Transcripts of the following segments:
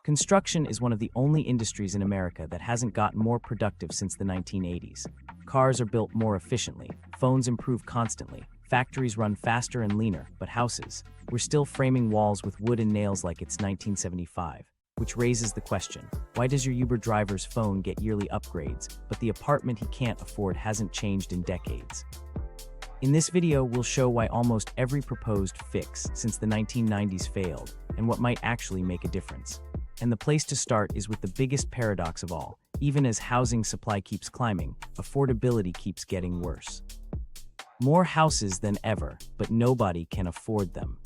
Construction is one of the only industries in America that hasn't gotten more productive since the 1980s. Cars are built more efficiently, phones improve constantly, factories run faster and leaner, but houses, we're still framing walls with wood and nails like it's 1975. Which raises the question, why does your Uber driver's phone get yearly upgrades, but the apartment he can't afford hasn't changed in decades? In this video, we'll show why almost every proposed fix since the 1990s failed, and what might actually make a difference. And the place to start is with the biggest paradox of all. Even as housing supply keeps climbing, affordability keeps getting worse. More houses than ever, but nobody can afford them.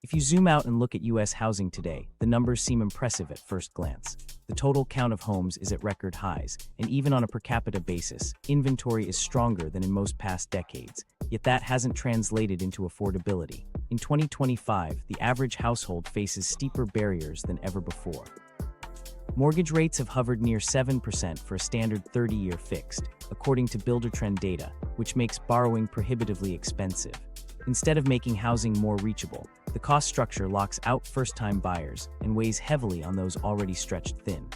If you zoom out and look at US housing today, the numbers seem impressive at first glance. The total count of homes is at record highs, and even on a per capita basis, inventory is stronger than in most past decades, yet that hasn't translated into affordability. In 2025, the average household faces steeper barriers than ever before. Mortgage rates have hovered near 7% for a standard 30-year fixed, according to Buildertrend data, which makes borrowing prohibitively expensive. Instead of making housing more reachable, the cost structure locks out first-time buyers and weighs heavily on those already stretched thin.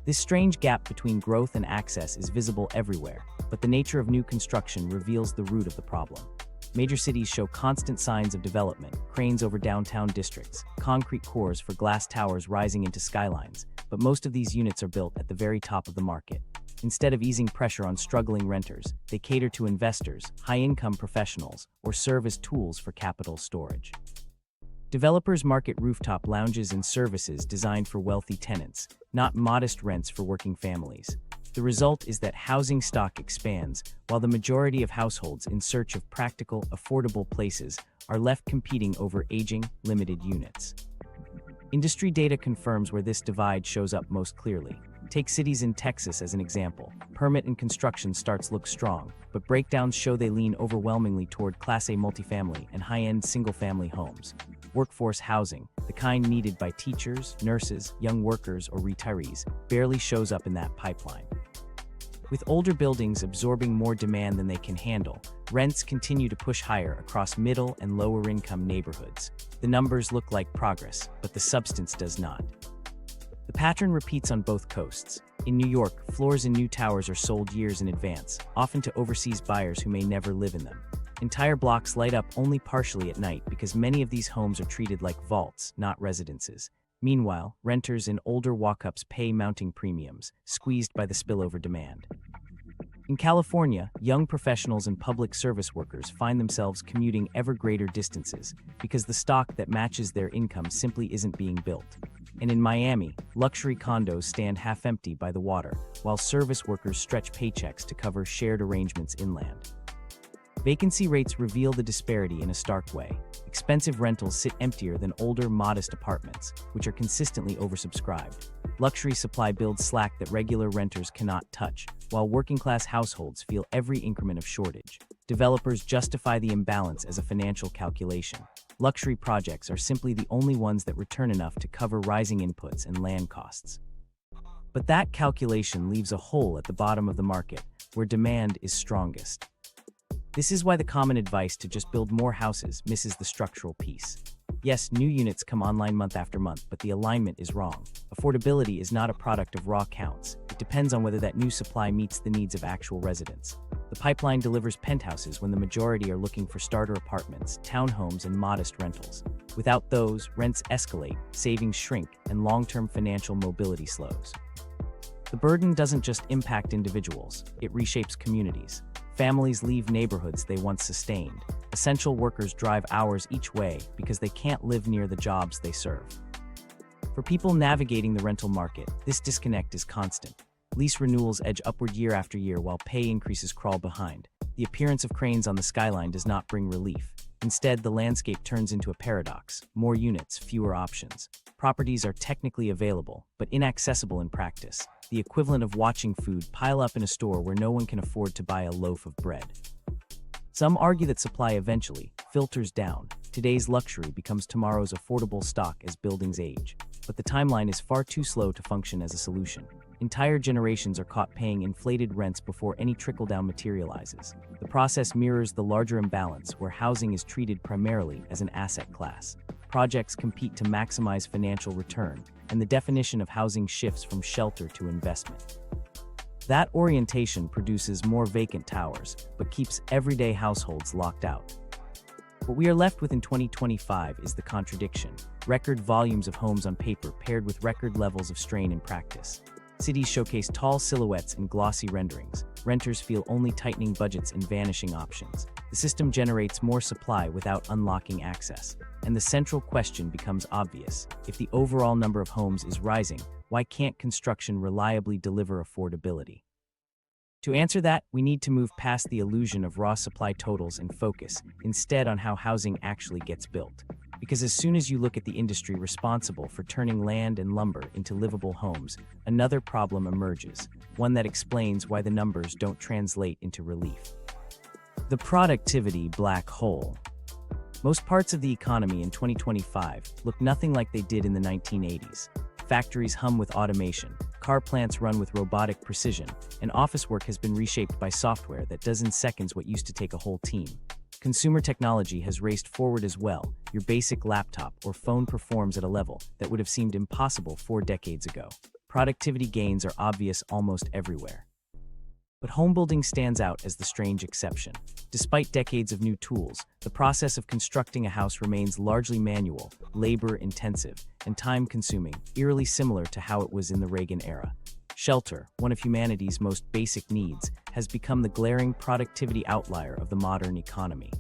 This strange gap between growth and access is visible everywhere, but the nature of new construction reveals the root of the problem. Major cities show constant signs of development, cranes over downtown districts, concrete cores for glass towers rising into skylines, but most of these units are built at the very top of the market. Instead of easing pressure on struggling renters, they cater to investors, high-income professionals, or serve as tools for capital storage. Developers market rooftop lounges and services designed for wealthy tenants, not modest rents for working families. The result is that housing stock expands, while the majority of households in search of practical, affordable places are left competing over aging, limited units. Industry data confirms where this divide shows up most clearly. Take cities in Texas as an example. Permit and construction starts look strong, but breakdowns show they lean overwhelmingly toward Class A multifamily and high-end single-family homes. Workforce housing, the kind needed by teachers, nurses, young workers, or retirees, barely shows up in that pipeline. With older buildings absorbing more demand than they can handle, rents continue to push higher across middle and lower-income neighborhoods. The numbers look like progress, but the substance does not. The pattern repeats on both coasts. In New York, floors in new towers are sold years in advance, often to overseas buyers who may never live in them. Entire blocks light up only partially at night because many of these homes are treated like vaults, not residences. Meanwhile, renters in older walk-ups pay mounting premiums, squeezed by the spillover demand. In California, young professionals and public service workers find themselves commuting ever greater distances because the stock that matches their income simply isn't being built. And in Miami, luxury condos stand half-empty by the water, while service workers stretch paychecks to cover shared arrangements inland. Vacancy rates reveal the disparity in a stark way. Expensive rentals sit emptier than older, modest apartments, which are consistently oversubscribed. Luxury supply builds slack that regular renters cannot touch, while working-class households feel every increment of shortage. Developers justify the imbalance as a financial calculation. Luxury projects are simply the only ones that return enough to cover rising inputs and land costs. But that calculation leaves a hole at the bottom of the market, where demand is strongest. This is why the common advice to just build more houses misses the structural piece. Yes, new units come online month after month, but the alignment is wrong. Affordability is not a product of raw counts. It depends on whether that new supply meets the needs of actual residents. The pipeline delivers penthouses when the majority are looking for starter apartments, townhomes, and modest rentals. Without those, rents escalate, savings shrink, and long-term financial mobility slows. The burden doesn't just impact individuals, it reshapes communities. Families leave neighborhoods they once sustained. Essential workers drive hours each way because they can't live near the jobs they serve. For people navigating the rental market, this disconnect is constant. Lease renewals edge upward year after year while pay increases crawl behind. The appearance of cranes on the skyline does not bring relief. Instead, the landscape turns into a paradox. More units, fewer options. Properties are technically available, but inaccessible in practice. The equivalent of watching food pile up in a store where no one can afford to buy a loaf of bread. Some argue that supply eventually filters down. Today's luxury becomes tomorrow's affordable stock as buildings age. But the timeline is far too slow to function as a solution. Entire generations are caught paying inflated rents before any trickle-down materializes. The process mirrors the larger imbalance where housing is treated primarily as an asset class. Projects compete to maximize financial return, and the definition of housing shifts from shelter to investment. That orientation produces more vacant towers, but keeps everyday households locked out. What we are left with in 2025 is the contradiction: record volumes of homes on paper paired with record levels of strain in practice. Cities showcase tall silhouettes and glossy renderings. Renters feel only tightening budgets and vanishing options. The system generates more supply without unlocking access. And the central question becomes obvious: if the overall number of homes is rising, why can't construction reliably deliver affordability? To answer that, we need to move past the illusion of raw supply totals and focus instead on how housing actually gets built. Because as soon as you look at the industry responsible for turning land and lumber into livable homes, another problem emerges, one that explains why the numbers don't translate into relief. The productivity black hole. Most parts of the economy in 2025 look nothing like they did in the 1980s. Factories hum with automation, car plants run with robotic precision, and office work has been reshaped by software that does in seconds what used to take a whole team. Consumer technology has raced forward as well. Your basic laptop or phone performs at a level that would have seemed impossible 4 decades ago. Productivity gains are obvious almost everywhere. But homebuilding stands out as the strange exception. Despite decades of new tools, the process of constructing a house remains largely manual, labor-intensive, and time-consuming, eerily similar to how it was in the Reagan era. Shelter, one of humanity's most basic needs, has become the glaring productivity outlier of the modern economy.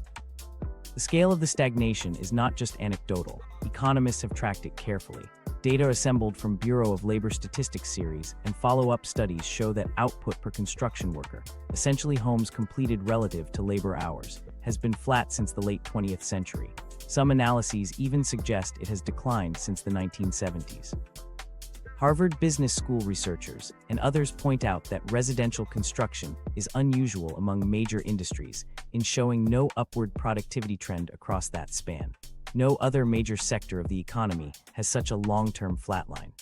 The scale of the stagnation is not just anecdotal. Economists have tracked it carefully. Data assembled from Bureau of Labor Statistics series and follow-up studies show that output per construction worker, essentially homes completed relative to labor hours, has been flat since the late 20th century. Some analyses even suggest it has declined since the 1970s. Harvard Business School researchers and others point out that residential construction is unusual among major industries in showing no upward productivity trend across that span. No other major sector of the economy has such a long-term flatline.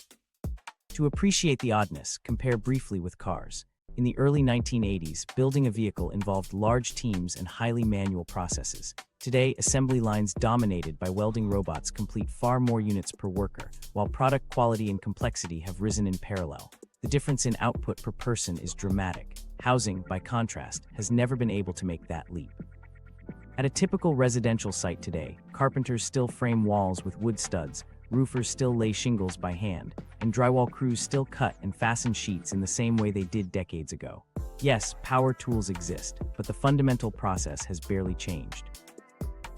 To appreciate the oddness, compare briefly with cars. In the early 1980s, building a vehicle involved large teams and highly manual processes. Today, assembly lines dominated by welding robots complete far more units per worker, while product quality and complexity have risen in parallel. The difference in output per person is dramatic. Housing, by contrast, has never been able to make that leap. At a typical residential site today, carpenters still frame walls with wood studs, roofers still lay shingles by hand, and drywall crews still cut and fasten sheets in the same way they did decades ago. Yes, power tools exist, but the fundamental process has barely changed.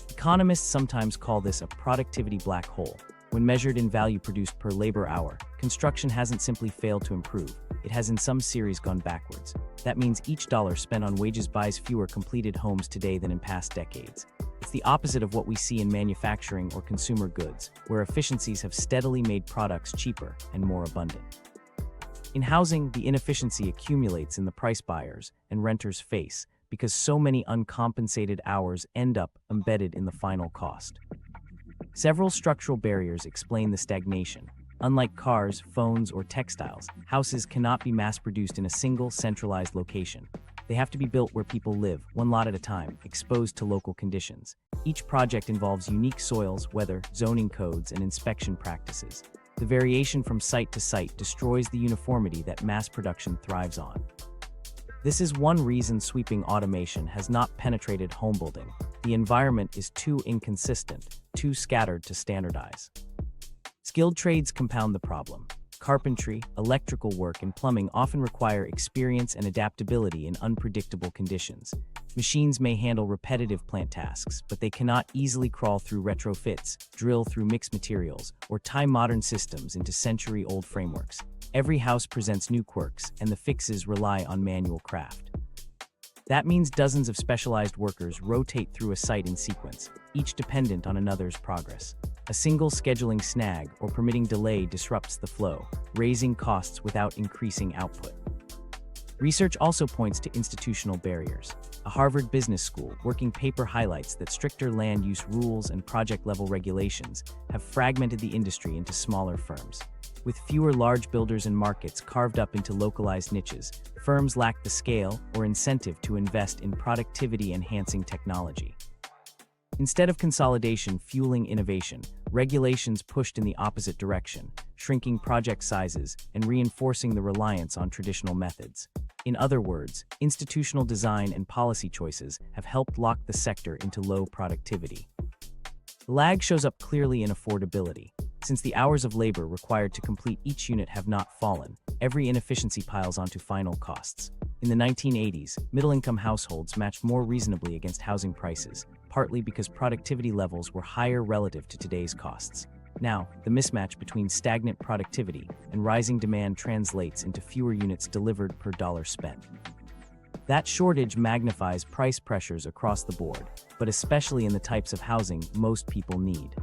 Economists sometimes call this a productivity black hole. When measured in value produced per labor hour, construction hasn't simply failed to improve, it has in some series gone backwards. That means each dollar spent on wages buys fewer completed homes today than in past decades. It's the opposite of what we see in manufacturing or consumer goods, where efficiencies have steadily made products cheaper and more abundant. In housing, the inefficiency accumulates in the price buyers and renters face because so many uncompensated hours end up embedded in the final cost. Several structural barriers explain the stagnation. Unlike cars, phones, or textiles, houses cannot be mass-produced in a single, centralized location. They have to be built where people live, one lot at a time, exposed to local conditions. Each project involves unique soils, weather, zoning codes, and inspection practices. The variation from site to site destroys the uniformity that mass production thrives on. This is one reason sweeping automation has not penetrated homebuilding. The environment is too inconsistent, too scattered to standardize. Skilled trades compound the problem. Carpentry, electrical work, and plumbing often require experience and adaptability in unpredictable conditions. Machines may handle repetitive plant tasks, but they cannot easily crawl through retrofits, drill through mixed materials, or tie modern systems into century-old frameworks. Every house presents new quirks, and the fixes rely on manual craft. That means dozens of specialized workers rotate through a site in sequence, each dependent on another's progress. A single scheduling snag or permitting delay disrupts the flow, raising costs without increasing output. Research also points to institutional barriers. A Harvard Business School working paper highlights that stricter land use rules and project-level regulations have fragmented the industry into smaller firms. With fewer large builders and markets carved up into localized niches, firms lack the scale or incentive to invest in productivity-enhancing technology. Instead of consolidation fueling innovation, regulations pushed in the opposite direction, shrinking project sizes and reinforcing the reliance on traditional methods. In other words, institutional design and policy choices have helped lock the sector into low productivity. The lag shows up clearly in affordability. Since the hours of labor required to complete each unit have not fallen, every inefficiency piles onto final costs. In the 1980s, middle-income households matched more reasonably against housing prices, partly because productivity levels were higher relative to today's costs. Now, the mismatch between stagnant productivity and rising demand translates into fewer units delivered per dollar spent. That shortage magnifies price pressures across the board, but especially in the types of housing most people need.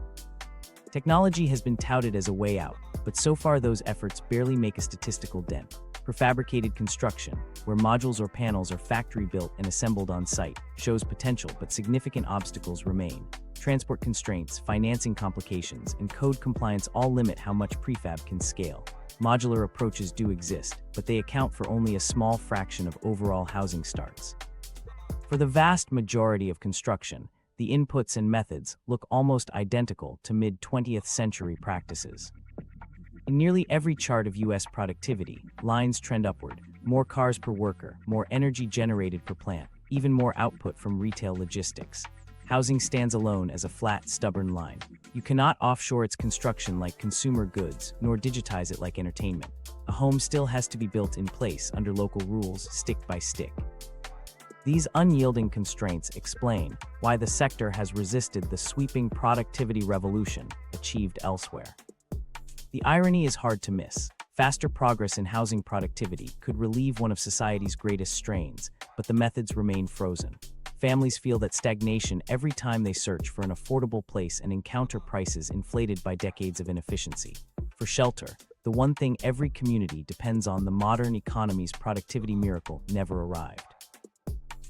Technology has been touted as a way out, but so far those efforts barely make a statistical dent. Prefabricated construction, where modules or panels are factory-built and assembled on site, shows potential, but significant obstacles remain. Transport constraints, financing complications, and code compliance all limit how much prefab can scale. Modular approaches do exist, but they account for only a small fraction of overall housing starts. For the vast majority of construction, the inputs and methods look almost identical to mid-20th century practices. In nearly every chart of U.S. productivity, lines trend upward: more cars per worker, more energy generated per plant, even more output from retail logistics. Housing stands alone as a flat, stubborn line. You cannot offshore its construction like consumer goods, nor digitize it like entertainment. A home still has to be built in place under local rules, stick by stick. These unyielding constraints explain why the sector has resisted the sweeping productivity revolution achieved elsewhere. The irony is hard to miss. Faster progress in housing productivity could relieve one of society's greatest strains, but the methods remain frozen. Families feel that stagnation every time they search for an affordable place and encounter prices inflated by decades of inefficiency. For shelter, the one thing every community depends on, the modern economy's productivity miracle, never arrived.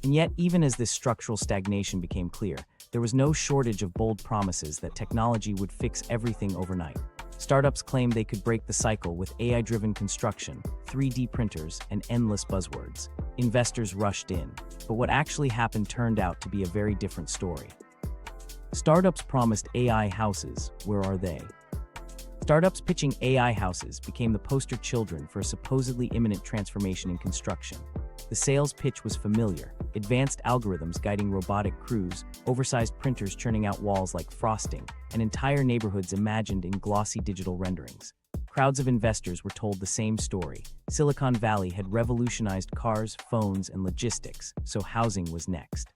And yet, even as this structural stagnation became clear, there was no shortage of bold promises that technology would fix everything overnight. Startups claimed they could break the cycle with AI-driven construction, 3D printers, and endless buzzwords. Investors rushed in, but what actually happened turned out to be a very different story. Startups promised AI houses. Where are they? Startups pitching AI houses became the poster children for a supposedly imminent transformation in construction. The sales pitch was familiar: advanced algorithms guiding robotic crews, oversized printers churning out walls like frosting, and entire neighborhoods imagined in glossy digital renderings. Crowds of investors were told the same story. Silicon Valley had revolutionized cars, phones, and logistics, so housing was next.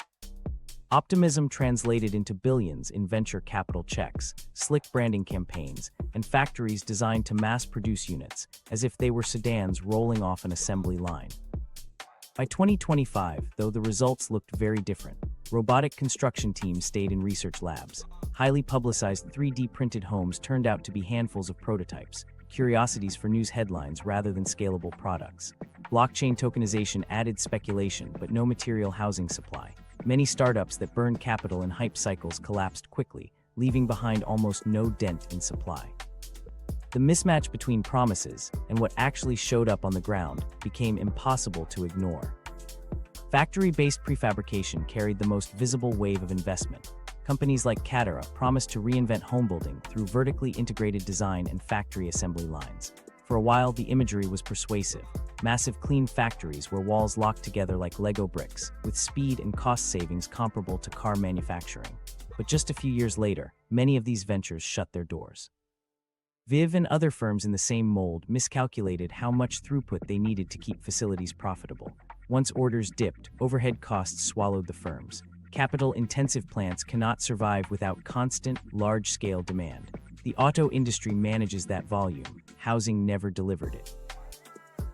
Optimism translated into billions in venture capital checks, slick branding campaigns, and factories designed to mass-produce units, as if they were sedans rolling off an assembly line. By 2025, though, the results looked very different. Robotic construction teams stayed in research labs. Highly publicized 3D printed homes turned out to be handfuls of prototypes, curiosities for news headlines rather than scalable products. Blockchain tokenization added speculation, but no material housing supply. Many startups that burned capital in hype cycles collapsed quickly, leaving behind almost no dent in supply. The mismatch between promises and what actually showed up on the ground became impossible to ignore. Factory-based prefabrication carried the most visible wave of investment. Companies like Catera promised to reinvent homebuilding through vertically integrated design and factory assembly lines. For a while, the imagery was persuasive: massive clean factories where walls locked together like Lego bricks, with speed and cost savings comparable to car manufacturing. But just a few years later, many of these ventures shut their doors. Viv and other firms in the same mold miscalculated how much throughput they needed to keep facilities profitable. Once orders dipped, overhead costs swallowed the firms. Capital-intensive plants cannot survive without constant, large-scale demand. The auto industry manages that volume. Housing never delivered it.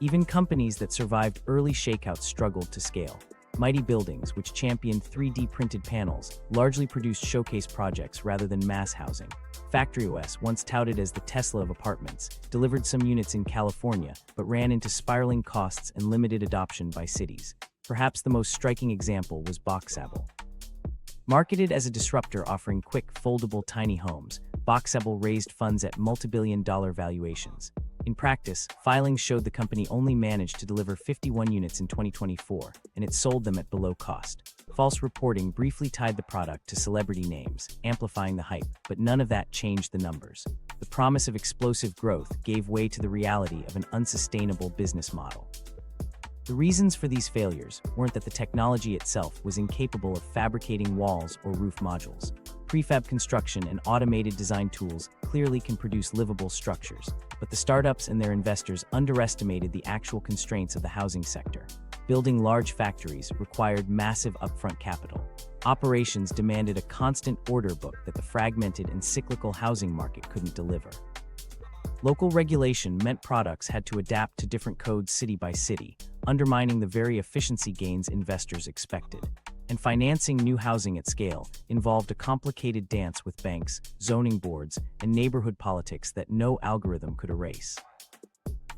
Even companies that survived early shakeouts struggled to scale. Mighty Buildings, which championed 3D printed panels, largely produced showcase projects rather than mass housing. FactoryOS, once touted as the Tesla of apartments, delivered some units in California, but ran into spiraling costs and limited adoption by cities. Perhaps the most striking example was Boxable. Marketed as a disruptor offering quick, foldable tiny homes, Boxable raised funds at multi-billion-dollar valuations. In practice, filings showed the company only managed to deliver 51 units in 2024, and it sold them at below cost. False reporting briefly tied the product to celebrity names, amplifying the hype, but none of that changed the numbers. The promise of explosive growth gave way to the reality of an unsustainable business model. The reasons for these failures weren't that the technology itself was incapable of fabricating walls or roof modules. Prefab construction and automated design tools clearly can produce livable structures, but the startups and their investors underestimated the actual constraints of the housing sector. Building large factories required massive upfront capital. Operations demanded a constant order book that the fragmented and cyclical housing market couldn't deliver. Local regulation meant products had to adapt to different codes city by city, undermining the very efficiency gains investors expected. And financing new housing at scale involved a complicated dance with banks, zoning boards, and neighborhood politics that no algorithm could erase.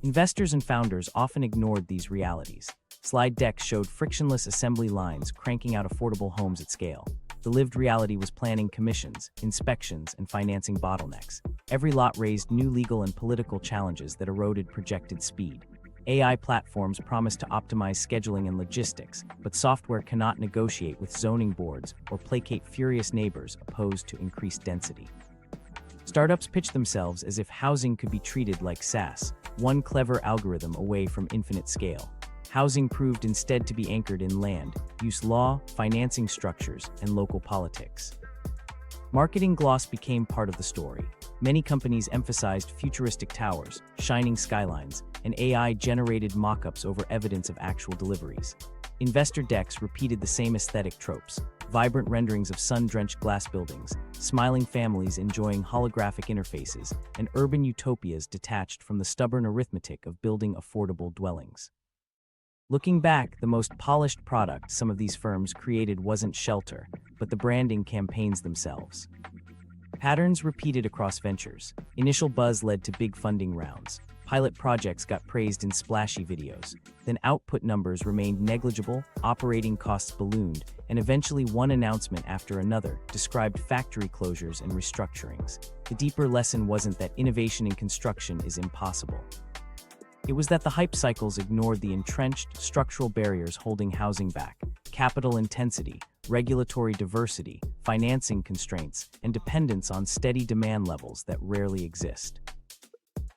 Investors and founders often ignored these realities. Slide decks showed frictionless assembly lines cranking out affordable homes at scale. The lived reality was planning commissions, inspections, and financing bottlenecks. Every lot raised new legal and political challenges that eroded projected speed. AI platforms promise to optimize scheduling and logistics, but software cannot negotiate with zoning boards or placate furious neighbors opposed to increased density. Startups pitch themselves as if housing could be treated like SaaS, one clever algorithm away from infinite scale. Housing proved instead to be anchored in land, use law, financing structures, and local politics. Marketing gloss became part of the story. Many companies emphasized futuristic towers, shining skylines, and AI-generated mock-ups over evidence of actual deliveries. Investor decks repeated the same aesthetic tropes: vibrant renderings of sun-drenched glass buildings, smiling families enjoying holographic interfaces, and urban utopias detached from the stubborn arithmetic of building affordable dwellings. Looking back, the most polished product some of these firms created wasn't shelter, but the branding campaigns themselves. Patterns repeated across ventures. Initial buzz led to big funding rounds. Pilot projects got praised in splashy videos. Then output numbers remained negligible, operating costs ballooned, and eventually one announcement after another described factory closures and restructurings. The deeper lesson wasn't that innovation in construction is impossible. It was that the hype cycles ignored the entrenched, structural barriers holding housing back: capital intensity, regulatory diversity, financing constraints, and dependence on steady demand levels that rarely exist.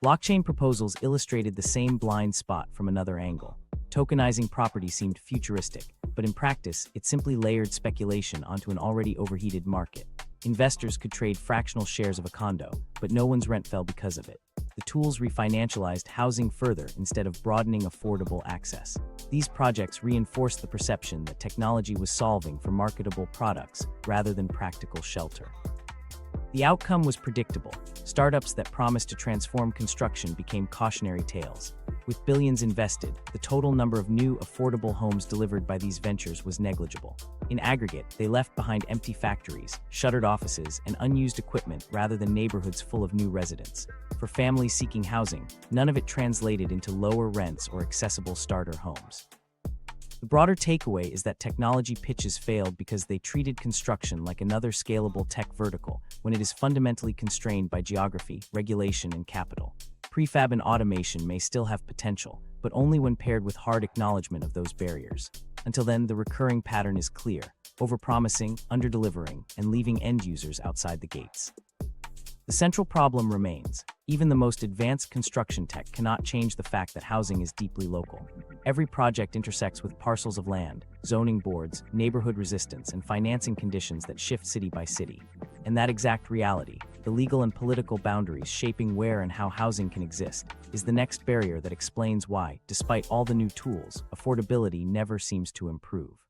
Blockchain proposals illustrated the same blind spot from another angle. Tokenizing property seemed futuristic, but in practice, it simply layered speculation onto an already overheated market. Investors could trade fractional shares of a condo, but no one's rent fell because of it. The tools refinancialized housing further instead of broadening affordable access. These projects reinforced the perception that technology was solving for marketable products rather than practical shelter. The outcome was predictable. Startups that promised to transform construction became cautionary tales. With billions invested, the total number of new, affordable homes delivered by these ventures was negligible. In aggregate, they left behind empty factories, shuttered offices, and unused equipment rather than neighborhoods full of new residents. For families seeking housing, none of it translated into lower rents or accessible starter homes. The broader takeaway is that technology pitches failed because they treated construction like another scalable tech vertical when it is fundamentally constrained by geography, regulation, and capital. Prefab and automation may still have potential, but only when paired with hard acknowledgement of those barriers. Until then, the recurring pattern is clear: overpromising, underdelivering, and leaving end users outside the gates. The central problem remains: even the most advanced construction tech cannot change the fact that housing is deeply local. Every project intersects with parcels of land, zoning boards, neighborhood resistance, and financing conditions that shift city by city. And that exact reality, the legal and political boundaries shaping where and how housing can exist, is the next barrier that explains why, despite all the new tools, affordability never seems to improve.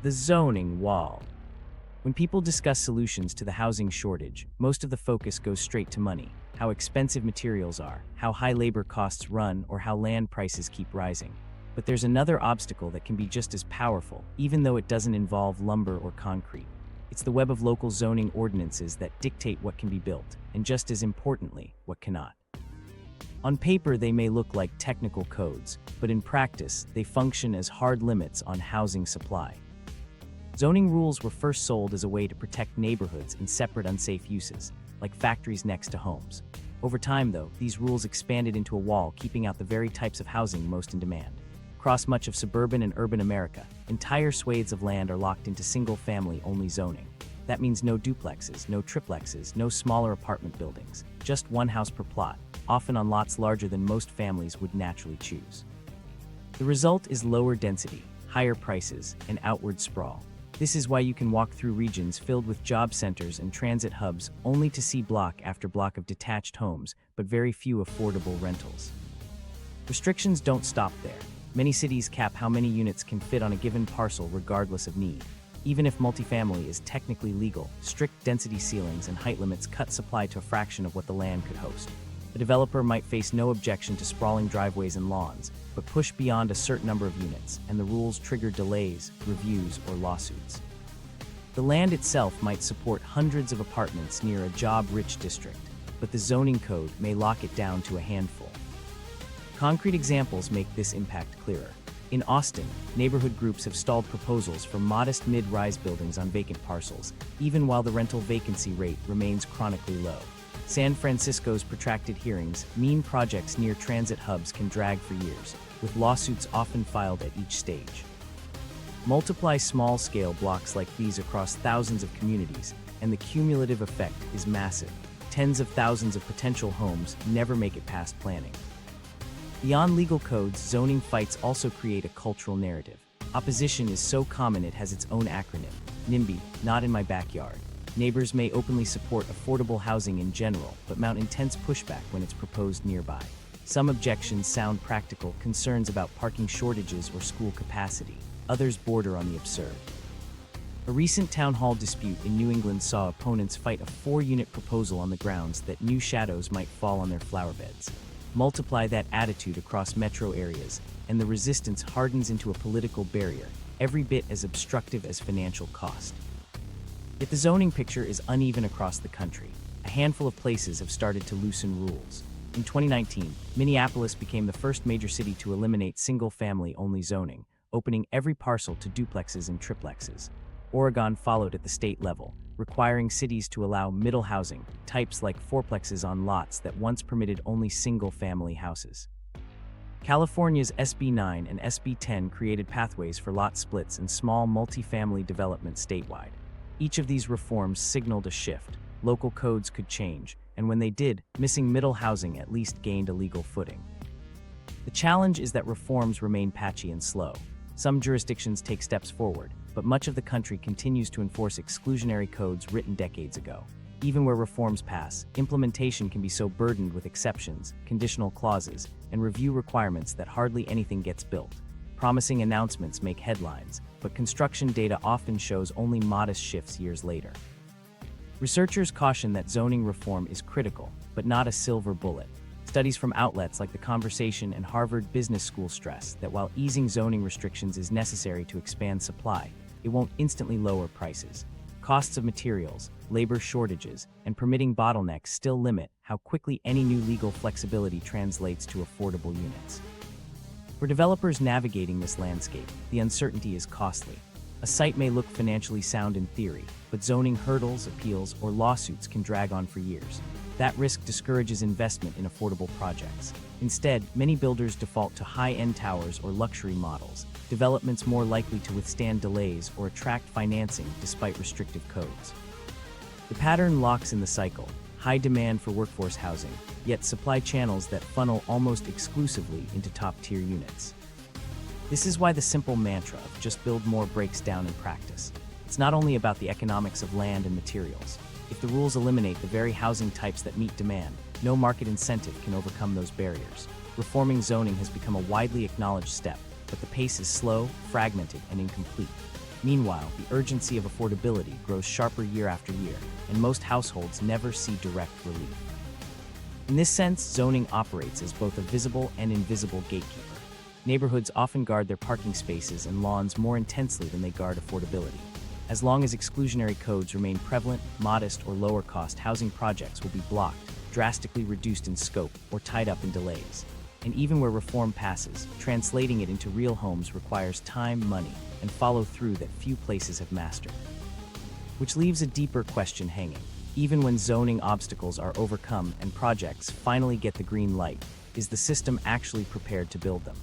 The zoning wall. When people discuss solutions to the housing shortage, most of the focus goes straight to money: how expensive materials are, how high labor costs run, or how land prices keep rising. But there's another obstacle that can be just as powerful, even though it doesn't involve lumber or concrete. It's the web of local zoning ordinances that dictate what can be built, and just as importantly, what cannot. On paper, they may look like technical codes, but in practice, they function as hard limits on housing supply. Zoning rules were first sold as a way to protect neighborhoods in separate unsafe uses, like factories next to homes. Over time, though, these rules expanded into a wall, keeping out the very types of housing most in demand. Across much of suburban and urban America, entire swathes of land are locked into single-family-only zoning. That means no duplexes, no triplexes, no smaller apartment buildings, just one house per plot, often on lots larger than most families would naturally choose. The result is lower density, higher prices, and outward sprawl. This is why you can walk through regions filled with job centers and transit hubs only to see block after block of detached homes, but very few affordable rentals. Restrictions don't stop there. Many cities cap how many units can fit on a given parcel regardless of need. Even if multifamily is technically legal, strict density ceilings and height limits cut supply to a fraction of what the land could host. A developer might face no objection to sprawling driveways and lawns, but push beyond a certain number of units, and the rules trigger delays, reviews, or lawsuits. The land itself might support hundreds of apartments near a job-rich district, but the zoning code may lock it down to a handful. Concrete examples make this impact clearer. In Austin, neighborhood groups have stalled proposals for modest mid-rise buildings on vacant parcels, even while the rental vacancy rate remains chronically low. San Francisco's protracted hearings mean projects near transit hubs can drag for years, with lawsuits often filed at each stage. Multiply small-scale blocks like these across thousands of communities, and the cumulative effect is massive. Tens of thousands of potential homes never make it past planning. Beyond legal codes, zoning fights also create a cultural narrative. Opposition is so common it has its own acronym, NIMBY, not in my backyard. Neighbors may openly support affordable housing in general, but mount intense pushback when it's proposed nearby. Some objections sound practical, concerns about parking shortages or school capacity. Others border on the absurd. A recent town hall dispute in New England saw opponents fight a 4-unit proposal on the grounds that new shadows might fall on their flower beds. Multiply that attitude across metro areas, and the resistance hardens into a political barrier, every bit as obstructive as financial cost. Yet the zoning picture is uneven across the country. A handful of places have started to loosen rules. In 2019, Minneapolis became the first major city to eliminate single-family-only zoning, opening every parcel to duplexes and triplexes. Oregon followed at the state level, requiring cities to allow middle housing, types like fourplexes on lots that once permitted only single-family houses. California's SB 9 and SB 10 created pathways for lot splits and small multifamily development statewide. Each of these reforms signaled a shift. Local codes could change, and when they did, missing middle housing at least gained a legal footing. The challenge is that reforms remain patchy and slow. Some jurisdictions take steps forward, but much of the country continues to enforce exclusionary codes written decades ago. Even where reforms pass, implementation can be so burdened with exceptions, conditional clauses, and review requirements that hardly anything gets built. Promising announcements make headlines, but construction data often shows only modest shifts years later. Researchers caution that zoning reform is critical, but not a silver bullet. Studies from outlets like The Conversation and Harvard Business School stress that while easing zoning restrictions is necessary to expand supply, it won't instantly lower prices. Costs of materials, labor shortages, and permitting bottlenecks still limit how quickly any new legal flexibility translates to affordable units. For developers navigating this landscape, the uncertainty is costly. A site may look financially sound in theory, but zoning hurdles, appeals, or lawsuits can drag on for years. That risk discourages investment in affordable projects. Instead, many builders default to high-end towers or luxury models, developments more likely to withstand delays or attract financing despite restrictive codes. The pattern locks in the cycle: high demand for workforce housing, yet supply channels that funnel almost exclusively into top-tier units. This is why the simple mantra of just build more breaks down in practice. It's not only about the economics of land and materials. If the rules eliminate the very housing types that meet demand, no market incentive can overcome those barriers. Reforming zoning has become a widely acknowledged step, but the pace is slow, fragmented, and incomplete. Meanwhile, the urgency of affordability grows sharper year after year, and most households never see direct relief. In this sense, zoning operates as both a visible and invisible gatekeeper. Neighborhoods often guard their parking spaces and lawns more intensely than they guard affordability. As long as exclusionary codes remain prevalent, modest or lower-cost housing projects will be blocked, drastically reduced in scope, or tied up in delays. And even where reform passes, translating it into real homes requires time, money, and follow-through that few places have mastered. Which leaves a deeper question hanging. Even when zoning obstacles are overcome and projects finally get the green light, is the system actually prepared to build them?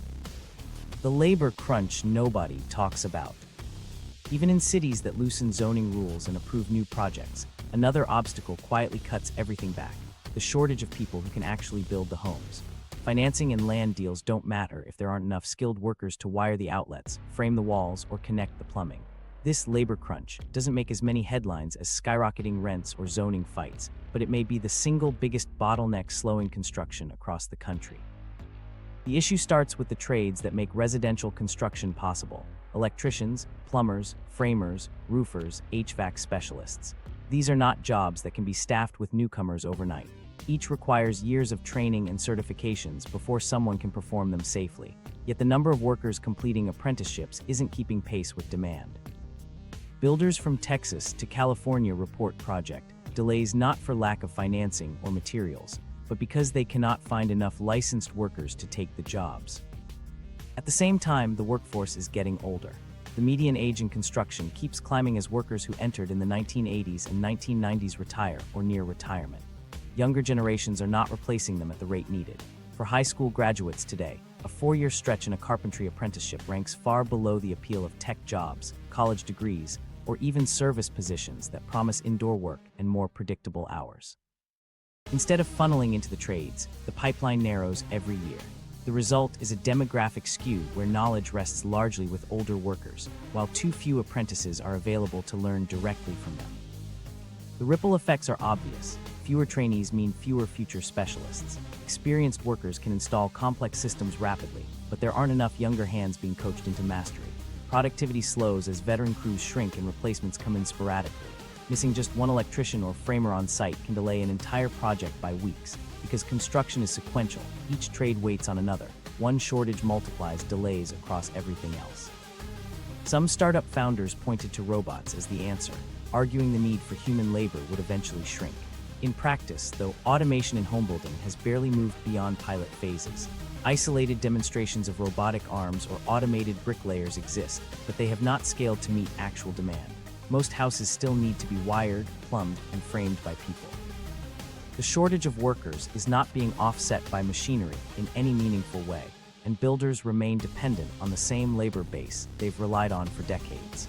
The labor crunch nobody talks about. Even in cities that loosen zoning rules and approve new projects, another obstacle quietly cuts everything back: the shortage of people who can actually build the homes. Financing and land deals don't matter if there aren't enough skilled workers to wire the outlets, frame the walls, or connect the plumbing. This labor crunch doesn't make as many headlines as skyrocketing rents or zoning fights, but it may be the single biggest bottleneck slowing construction across the country. The issue starts with the trades that make residential construction possible: electricians, plumbers, framers, roofers, HVAC specialists. These are not jobs that can be staffed with newcomers overnight. Each requires years of training and certifications before someone can perform them safely. Yet the number of workers completing apprenticeships isn't keeping pace with demand. Builders from Texas to California report project delays not for lack of financing or materials, but because they cannot find enough licensed workers to take the jobs. At the same time, the workforce is getting older. The median age in construction keeps climbing as workers who entered in the 1980s and 1990s retire or near retirement. Younger generations are not replacing them at the rate needed. For high school graduates today, a 4-year stretch in a carpentry apprenticeship ranks far below the appeal of tech jobs, college degrees, or even service positions that promise indoor work and more predictable hours. Instead of funneling into the trades, the pipeline narrows every year. The result is a demographic skew where knowledge rests largely with older workers, while too few apprentices are available to learn directly from them. The ripple effects are obvious. Fewer trainees mean fewer future specialists. Experienced workers can install complex systems rapidly, but there aren't enough younger hands being coached into mastery. Productivity slows as veteran crews shrink and replacements come in sporadically. Missing just one electrician or framer on site can delay an entire project by weeks. Because construction is sequential, each trade waits on another. One shortage multiplies delays across everything else. Some startup founders pointed to robots as the answer, arguing the need for human labor would eventually shrink. In practice, though, automation in homebuilding has barely moved beyond pilot phases. Isolated demonstrations of robotic arms or automated bricklayers exist, but they have not scaled to meet actual demand. Most houses still need to be wired, plumbed, and framed by people. The shortage of workers is not being offset by machinery in any meaningful way, and builders remain dependent on the same labor base they've relied on for decades.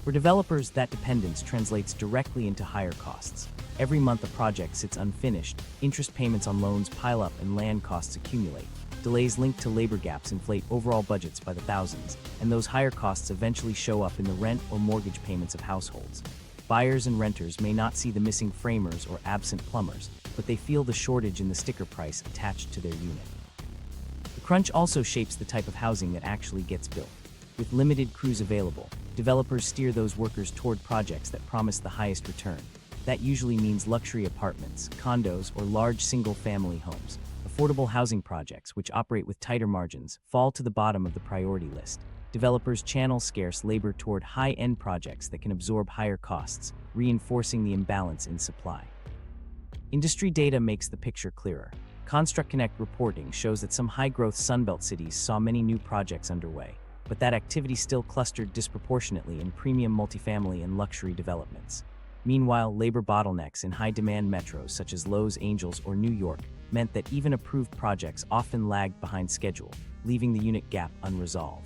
For developers, that dependence translates directly into higher costs. Every month a project sits unfinished, interest payments on loans pile up and land costs accumulate. Delays linked to labor gaps inflate overall budgets by the thousands, and those higher costs eventually show up in the rent or mortgage payments of households. Buyers and renters may not see the missing framers or absent plumbers, but they feel the shortage in the sticker price attached to their unit. The crunch also shapes the type of housing that actually gets built. With limited crews available, developers steer those workers toward projects that promise the highest return. That usually means luxury apartments, condos, or large single-family homes. Affordable housing projects, which operate with tighter margins, fall to the bottom of the priority list. Developers channel scarce labor toward high-end projects that can absorb higher costs, reinforcing the imbalance in supply. Industry data makes the picture clearer. Construct Connect reporting shows that some high-growth Sunbelt cities saw many new projects underway, but that activity still clustered disproportionately in premium multifamily and luxury developments. Meanwhile, labor bottlenecks in high-demand metros such as Los Angeles or New York meant that even approved projects often lagged behind schedule, leaving the unit gap unresolved.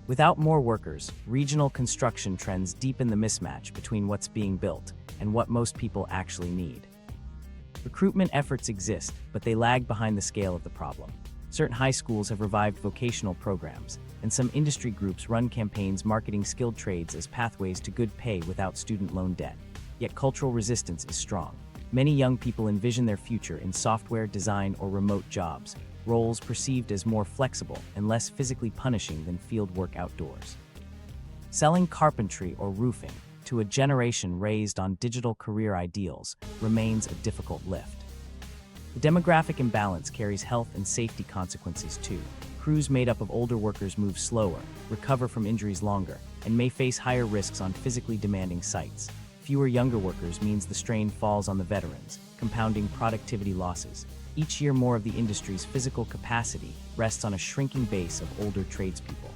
Without more workers, regional construction trends deepen the mismatch between what's being built and what most people actually need. Recruitment efforts exist, but they lag behind the scale of the problem. Certain high schools have revived vocational programs, and some industry groups run campaigns marketing skilled trades as pathways to good pay without student loan debt. Yet cultural resistance is strong. Many young people envision their future in software, design, or remote jobs, roles perceived as more flexible and less physically punishing than field work outdoors. Selling carpentry or roofing to a generation raised on digital career ideals remains a difficult lift. The demographic imbalance carries health and safety consequences too. Crews made up of older workers move slower, recover from injuries longer, and may face higher risks on physically demanding sites. Fewer younger workers means the strain falls on the veterans, compounding productivity losses. Each year, more of the industry's physical capacity rests on a shrinking base of older tradespeople.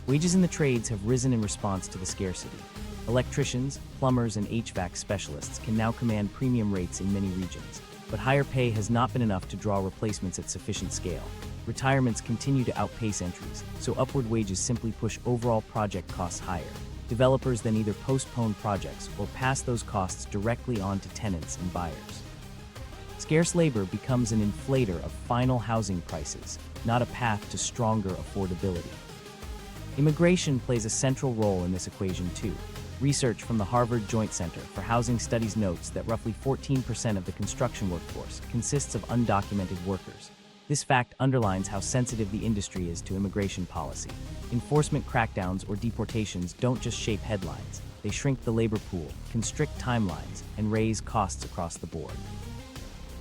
Wages in the trades have risen in response to the scarcity. Electricians, plumbers, and HVAC specialists can now command premium rates in many regions, but higher pay has not been enough to draw replacements at sufficient scale. Retirements continue to outpace entries, so upward wages simply push overall project costs higher. Developers then either postpone projects or pass those costs directly on to tenants and buyers. Scarce labor becomes an inflator of final housing prices, not a path to stronger affordability. Immigration plays a central role in this equation too. Research from the Harvard Joint Center for Housing Studies notes that roughly 14% of the construction workforce consists of undocumented workers. This fact underlines how sensitive the industry is to immigration policy. Enforcement crackdowns or deportations don't just shape headlines, they shrink the labor pool, constrict timelines, and raise costs across the board.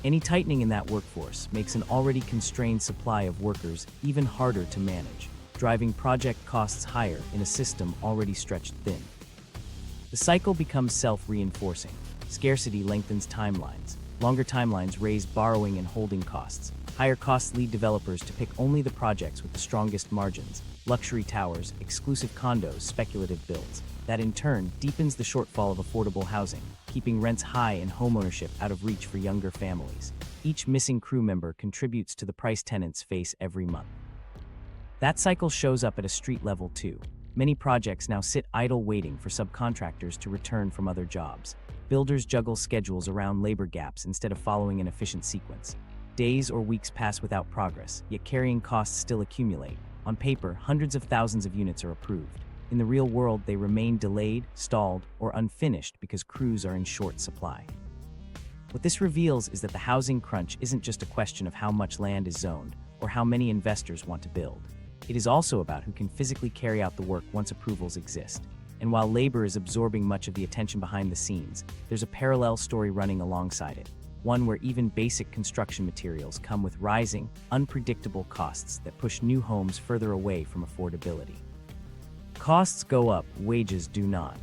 Any tightening in that workforce makes an already constrained supply of workers even harder to manage, driving project costs higher in a system already stretched thin. The cycle becomes self-reinforcing. Scarcity lengthens timelines. Longer timelines raise borrowing and holding costs. Higher costs lead developers to pick only the projects with the strongest margins, luxury towers, exclusive condos, speculative builds. That in turn deepens the shortfall of affordable housing, keeping rents high and homeownership out of reach for younger families. Each missing crew member contributes to the price tenants face every month. That cycle shows up at a street level too. Many projects now sit idle waiting for subcontractors to return from other jobs. Builders juggle schedules around labor gaps instead of following an efficient sequence. Days or weeks pass without progress, yet carrying costs still accumulate. On paper, hundreds of thousands of units are approved. In the real world, they remain delayed, stalled, or unfinished because crews are in short supply. What this reveals is that the housing crunch isn't just a question of how much land is zoned or how many investors want to build. It is also about who can physically carry out the work once approvals exist. And while labor is absorbing much of the attention behind the scenes, there's a parallel story running alongside it. One where even basic construction materials come with rising, unpredictable costs that push new homes further away from affordability. Costs go up, wages do not.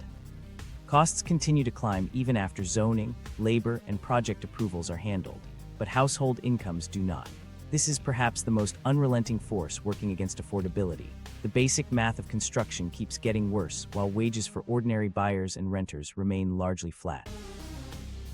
Costs continue to climb even after zoning, labor, and project approvals are handled, but household incomes do not. This is perhaps the most unrelenting force working against affordability. The basic math of construction keeps getting worse, while wages for ordinary buyers and renters remain largely flat.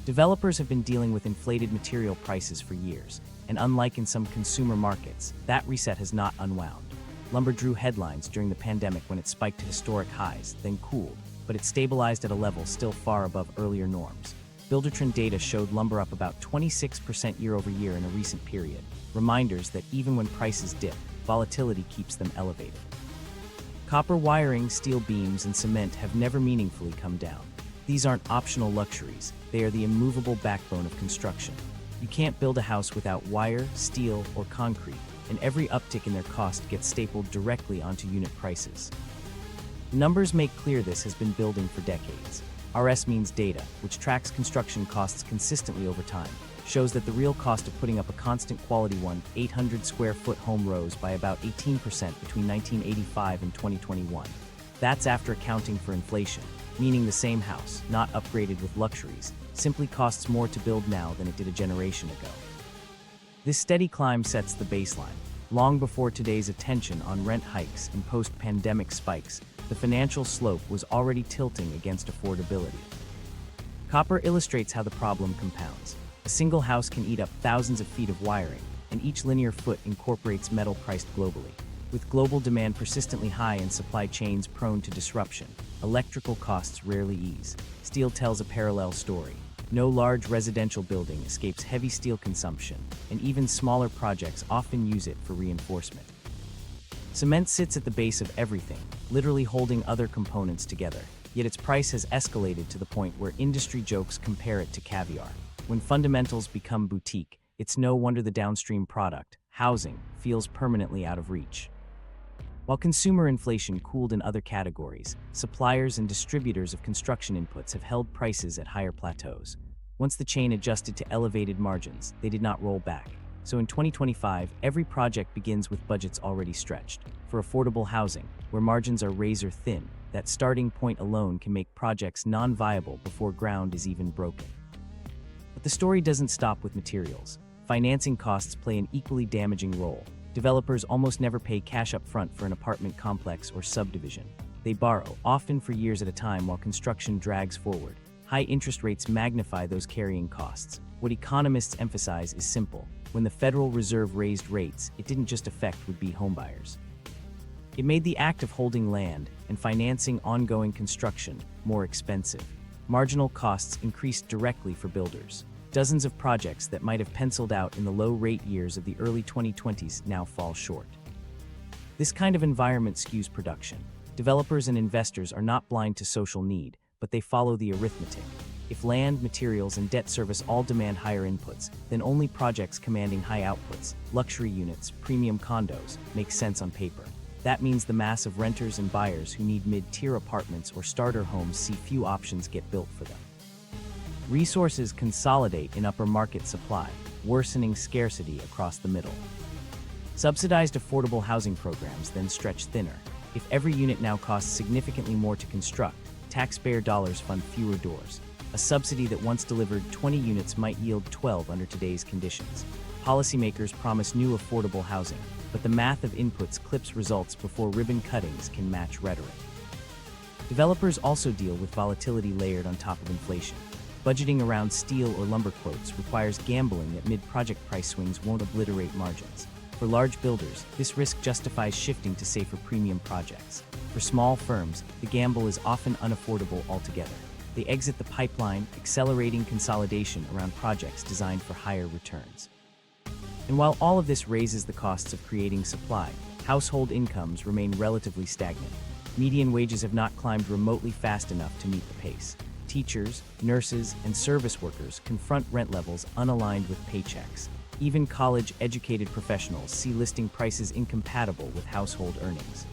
Developers have been dealing with inflated material prices for years, and unlike in some consumer markets, that reset has not unwound. Lumber drew headlines during the pandemic when it spiked to historic highs, then cooled, but it stabilized at a level still far above earlier norms. Buildertrend data showed lumber up about 26% year over year in a recent period, reminders that even when prices dip, volatility keeps them elevated. Copper wiring, steel beams, and cement have never meaningfully come down. These aren't optional luxuries, they are the immovable backbone of construction. You can't build a house without wire, steel, or concrete, and every uptick in their cost gets stapled directly onto unit prices. The numbers make clear this has been building for decades. RS means data, which tracks construction costs consistently over time, shows that the real cost of putting up a constant quality 800 square foot home rose by about 18% between 1985 and 2021. That's after accounting for inflation, meaning the same house, not upgraded with luxuries, simply costs more to build now than it did a generation ago. This steady climb sets the baseline. Long before today's attention on rent hikes and post-pandemic spikes, the financial slope was already tilting against affordability. Copper illustrates how the problem compounds. A single house can eat up thousands of feet of wiring, and each linear foot incorporates metal priced globally. With global demand persistently high and supply chains prone to disruption, electrical costs rarely ease. Steel tells a parallel story. No large residential building escapes heavy steel consumption, and even smaller projects often use it for reinforcement. Cement sits at the base of everything, literally holding other components together, yet its price has escalated to the point where industry jokes compare it to caviar. When fundamentals become boutique, it's no wonder the downstream product, housing, feels permanently out of reach. While consumer inflation cooled in other categories, suppliers and distributors of construction inputs have held prices at higher plateaus. Once the chain adjusted to elevated margins, they did not roll back. So in 2025, every project begins with budgets already stretched. For affordable housing, where margins are razor thin, that starting point alone can make projects non-viable before ground is even broken. But the story doesn't stop with materials. Financing costs play an equally damaging role. Developers almost never pay cash up front for an apartment complex or subdivision. They borrow, often for years at a time while construction drags forward. High interest rates magnify those carrying costs. What economists emphasize is simple. When the Federal Reserve raised rates, it didn't just affect would-be homebuyers. It made the act of holding land and financing ongoing construction more expensive. Marginal costs increased directly for builders. Dozens of projects that might have penciled out in the low-rate years of the early 2020s now fall short. This kind of environment skews production. Developers and investors are not blind to social need, but they follow the arithmetic. If land, materials, and debt service all demand higher inputs, then only projects commanding high outputs, luxury units, premium condos, make sense on paper. That means the mass of renters and buyers who need mid-tier apartments or starter homes see few options get built for them. Resources consolidate in upper market supply, worsening scarcity across the middle. Subsidized affordable housing programs then stretch thinner. If every unit now costs significantly more to construct, taxpayer dollars fund fewer doors. A subsidy that once delivered 20 units might yield 12 under today's conditions. Policymakers promise new affordable housing, but the math of inputs clips results before ribbon cuttings can match rhetoric. Developers also deal with volatility layered on top of inflation. Budgeting around steel or lumber quotes requires gambling that mid-project price swings won't obliterate margins. For large builders, this risk justifies shifting to safer premium projects. For small firms, the gamble is often unaffordable altogether. They exit the pipeline, accelerating consolidation around projects designed for higher returns. And while all of this raises the costs of creating supply, household incomes remain relatively stagnant. Median wages have not climbed remotely fast enough to meet the pace. Teachers, nurses, and service workers confront rent levels unaligned with paychecks. Even college-educated professionals see listing prices incompatible with household earnings.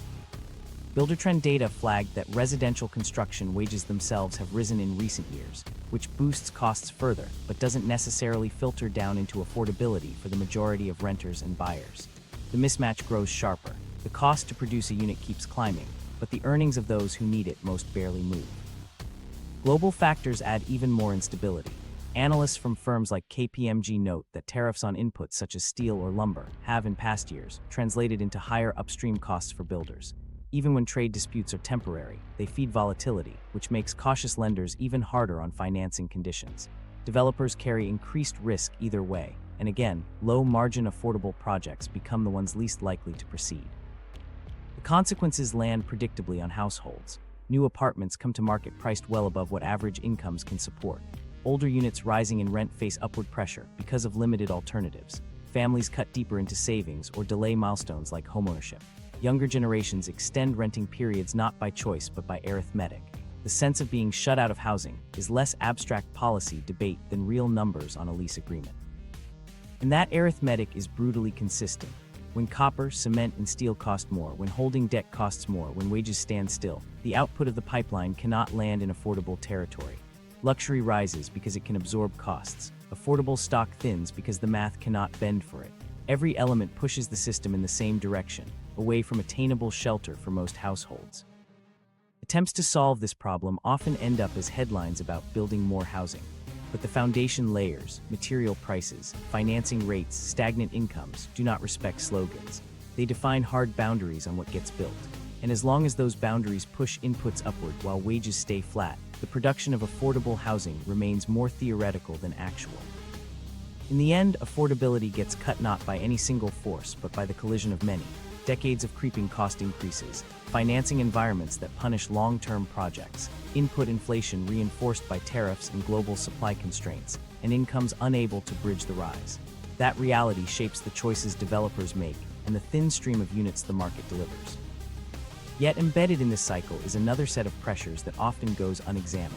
Buildertrend data flagged that residential construction wages themselves have risen in recent years, which boosts costs further, but doesn't necessarily filter down into affordability for the majority of renters and buyers. The mismatch grows sharper. The cost to produce a unit keeps climbing, but the earnings of those who need it most barely move. Global factors add even more instability. Analysts from firms like KPMG note that tariffs on inputs such as steel or lumber have, in past years, translated into higher upstream costs for builders. Even when trade disputes are temporary, they feed volatility, which makes cautious lenders even harder on financing conditions. Developers carry increased risk either way, and again, low-margin affordable projects become the ones least likely to proceed. The consequences land predictably on households. New apartments come to market priced well above what average incomes can support. Older units rising in rent face upward pressure because of limited alternatives. Families cut deeper into savings or delay milestones like homeownership. Younger generations extend renting periods not by choice but by arithmetic. The sense of being shut out of housing is less abstract policy debate than real numbers on a lease agreement. And that arithmetic is brutally consistent. When copper, cement, and steel cost more, when holding debt costs more, when wages stand still, the output of the pipeline cannot land in affordable territory. Luxury rises because it can absorb costs. Affordable stock thins because the math cannot bend for it. Every element pushes the system in the same direction, away from attainable shelter for most households. Attempts to solve this problem often end up as headlines about building more housing. But the foundation layers, material prices, financing rates, stagnant incomes do not respect slogans. They define hard boundaries on what gets built. And as long as those boundaries push inputs upward while wages stay flat, the production of affordable housing remains more theoretical than actual. In the end, affordability gets cut not by any single force, but by the collision of many. Decades of creeping cost increases, financing environments that punish long-term projects, input inflation reinforced by tariffs and global supply constraints, and incomes unable to bridge the rise. That reality shapes the choices developers make and the thin stream of units the market delivers. Yet embedded in this cycle is another set of pressures that often goes unexamined.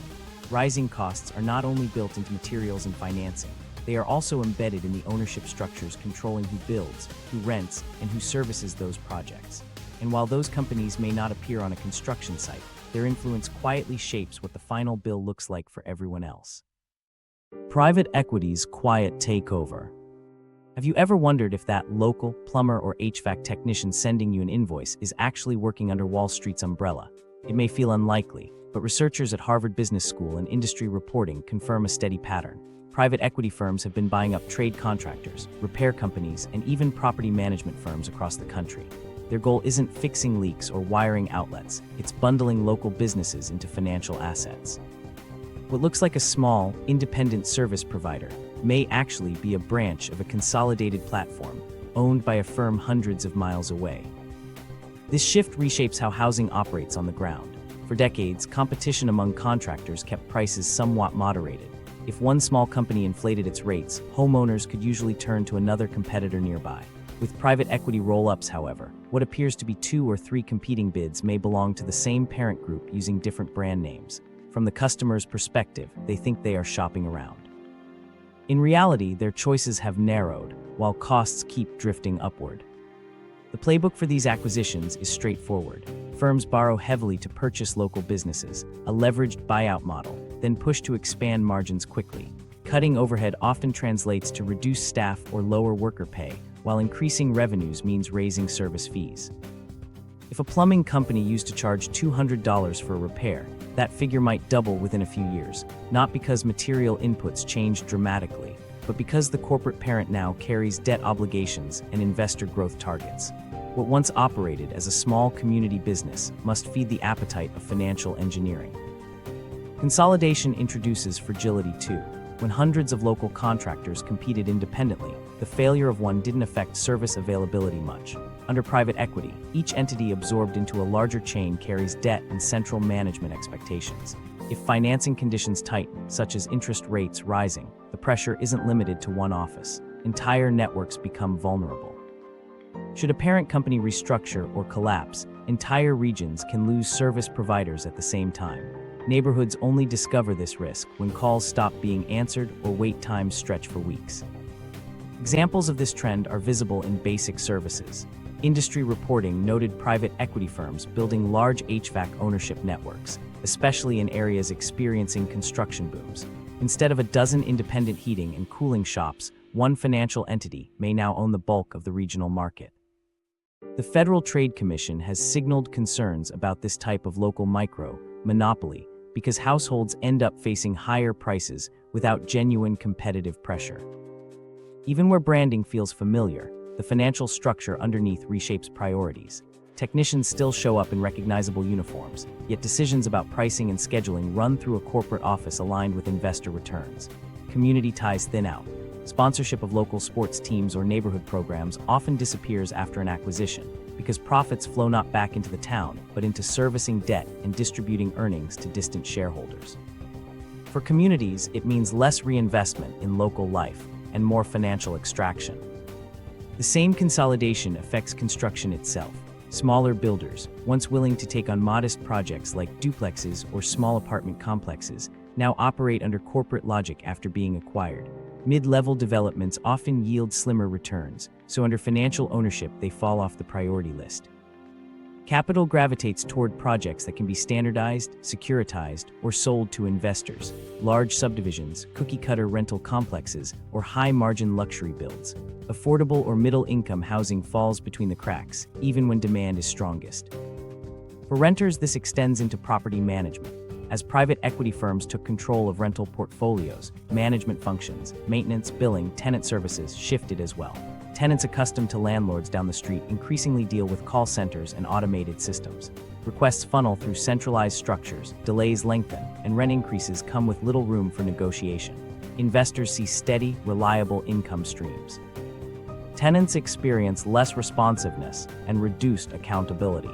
Rising costs are not only built into materials and financing, they are also embedded in the ownership structures controlling who builds, who rents, and who services those projects. And while those companies may not appear on a construction site, their influence quietly shapes what the final bill looks like for everyone else. Private equity's quiet takeover. Have you ever wondered if that local plumber or HVAC technician sending you an invoice is actually working under Wall Street's umbrella? It may feel unlikely, but researchers at Harvard Business School and industry reporting confirm a steady pattern. Private equity firms have been buying up trade contractors, repair companies, and even property management firms across the country. Their goal isn't fixing leaks or wiring outlets, it's bundling local businesses into financial assets. What looks like a small, independent service provider may actually be a branch of a consolidated platform owned by a firm hundreds of miles away. This shift reshapes how housing operates on the ground. For decades, competition among contractors kept prices somewhat moderated. If one small company inflated its rates, homeowners could usually turn to another competitor nearby. With private equity roll-ups, however, what appears to be 2 or 3 competing bids may belong to the same parent group using different brand names. From the customer's perspective, they think they are shopping around. In reality, their choices have narrowed, while costs keep drifting upward. The playbook for these acquisitions is straightforward. Firms borrow heavily to purchase local businesses, a leveraged buyout model, then push to expand margins quickly. Cutting overhead often translates to reduced staff or lower worker pay, while increasing revenues means raising service fees. If a plumbing company used to charge $200 for a repair, that figure might double within a few years, not because material inputs changed dramatically, but because the corporate parent now carries debt obligations and investor growth targets. What once operated as a small community business must feed the appetite of financial engineering. Consolidation introduces fragility too. When hundreds of local contractors competed independently, the failure of one didn't affect service availability much. Under private equity, each entity absorbed into a larger chain carries debt and central management expectations. If financing conditions tighten, such as interest rates rising, the pressure isn't limited to one office. Entire networks become vulnerable. Should a parent company restructure or collapse, entire regions can lose service providers at the same time. Neighborhoods only discover this risk when calls stop being answered or wait times stretch for weeks. Examples of this trend are visible in basic services. Industry reporting noted private equity firms building large HVAC ownership networks, especially in areas experiencing construction booms. Instead of a dozen independent heating and cooling shops, one financial entity may now own the bulk of the regional market. The Federal Trade Commission has signaled concerns about this type of local monopoly because households end up facing higher prices without genuine competitive pressure. Even where branding feels familiar, the financial structure underneath reshapes priorities. Technicians still show up in recognizable uniforms, yet decisions about pricing and scheduling run through a corporate office aligned with investor returns. Community ties thin out. Sponsorship of local sports teams or neighborhood programs often disappears after an acquisition because profits flow not back into the town, but into servicing debt and distributing earnings to distant shareholders. For communities, it means less reinvestment in local life and more financial extraction. The same consolidation affects construction itself. Smaller builders, once willing to take on modest projects like duplexes or small apartment complexes, now operate under corporate logic after being acquired. Mid-level developments often yield slimmer returns, so under financial ownership they fall off the priority list. Capital gravitates toward projects that can be standardized, securitized, or sold to investors. Large subdivisions, cookie-cutter rental complexes, or high-margin luxury builds. Affordable or middle-income housing falls between the cracks, even when demand is strongest. For renters, this extends into property management. As private equity firms took control of rental portfolios, management functions, maintenance, billing, tenant services shifted as well. Tenants accustomed to landlords down the street increasingly deal with call centers and automated systems. Requests funnel through centralized structures, delays lengthen, and rent increases come with little room for negotiation. Investors see steady, reliable income streams. Tenants experience less responsiveness and reduced accountability.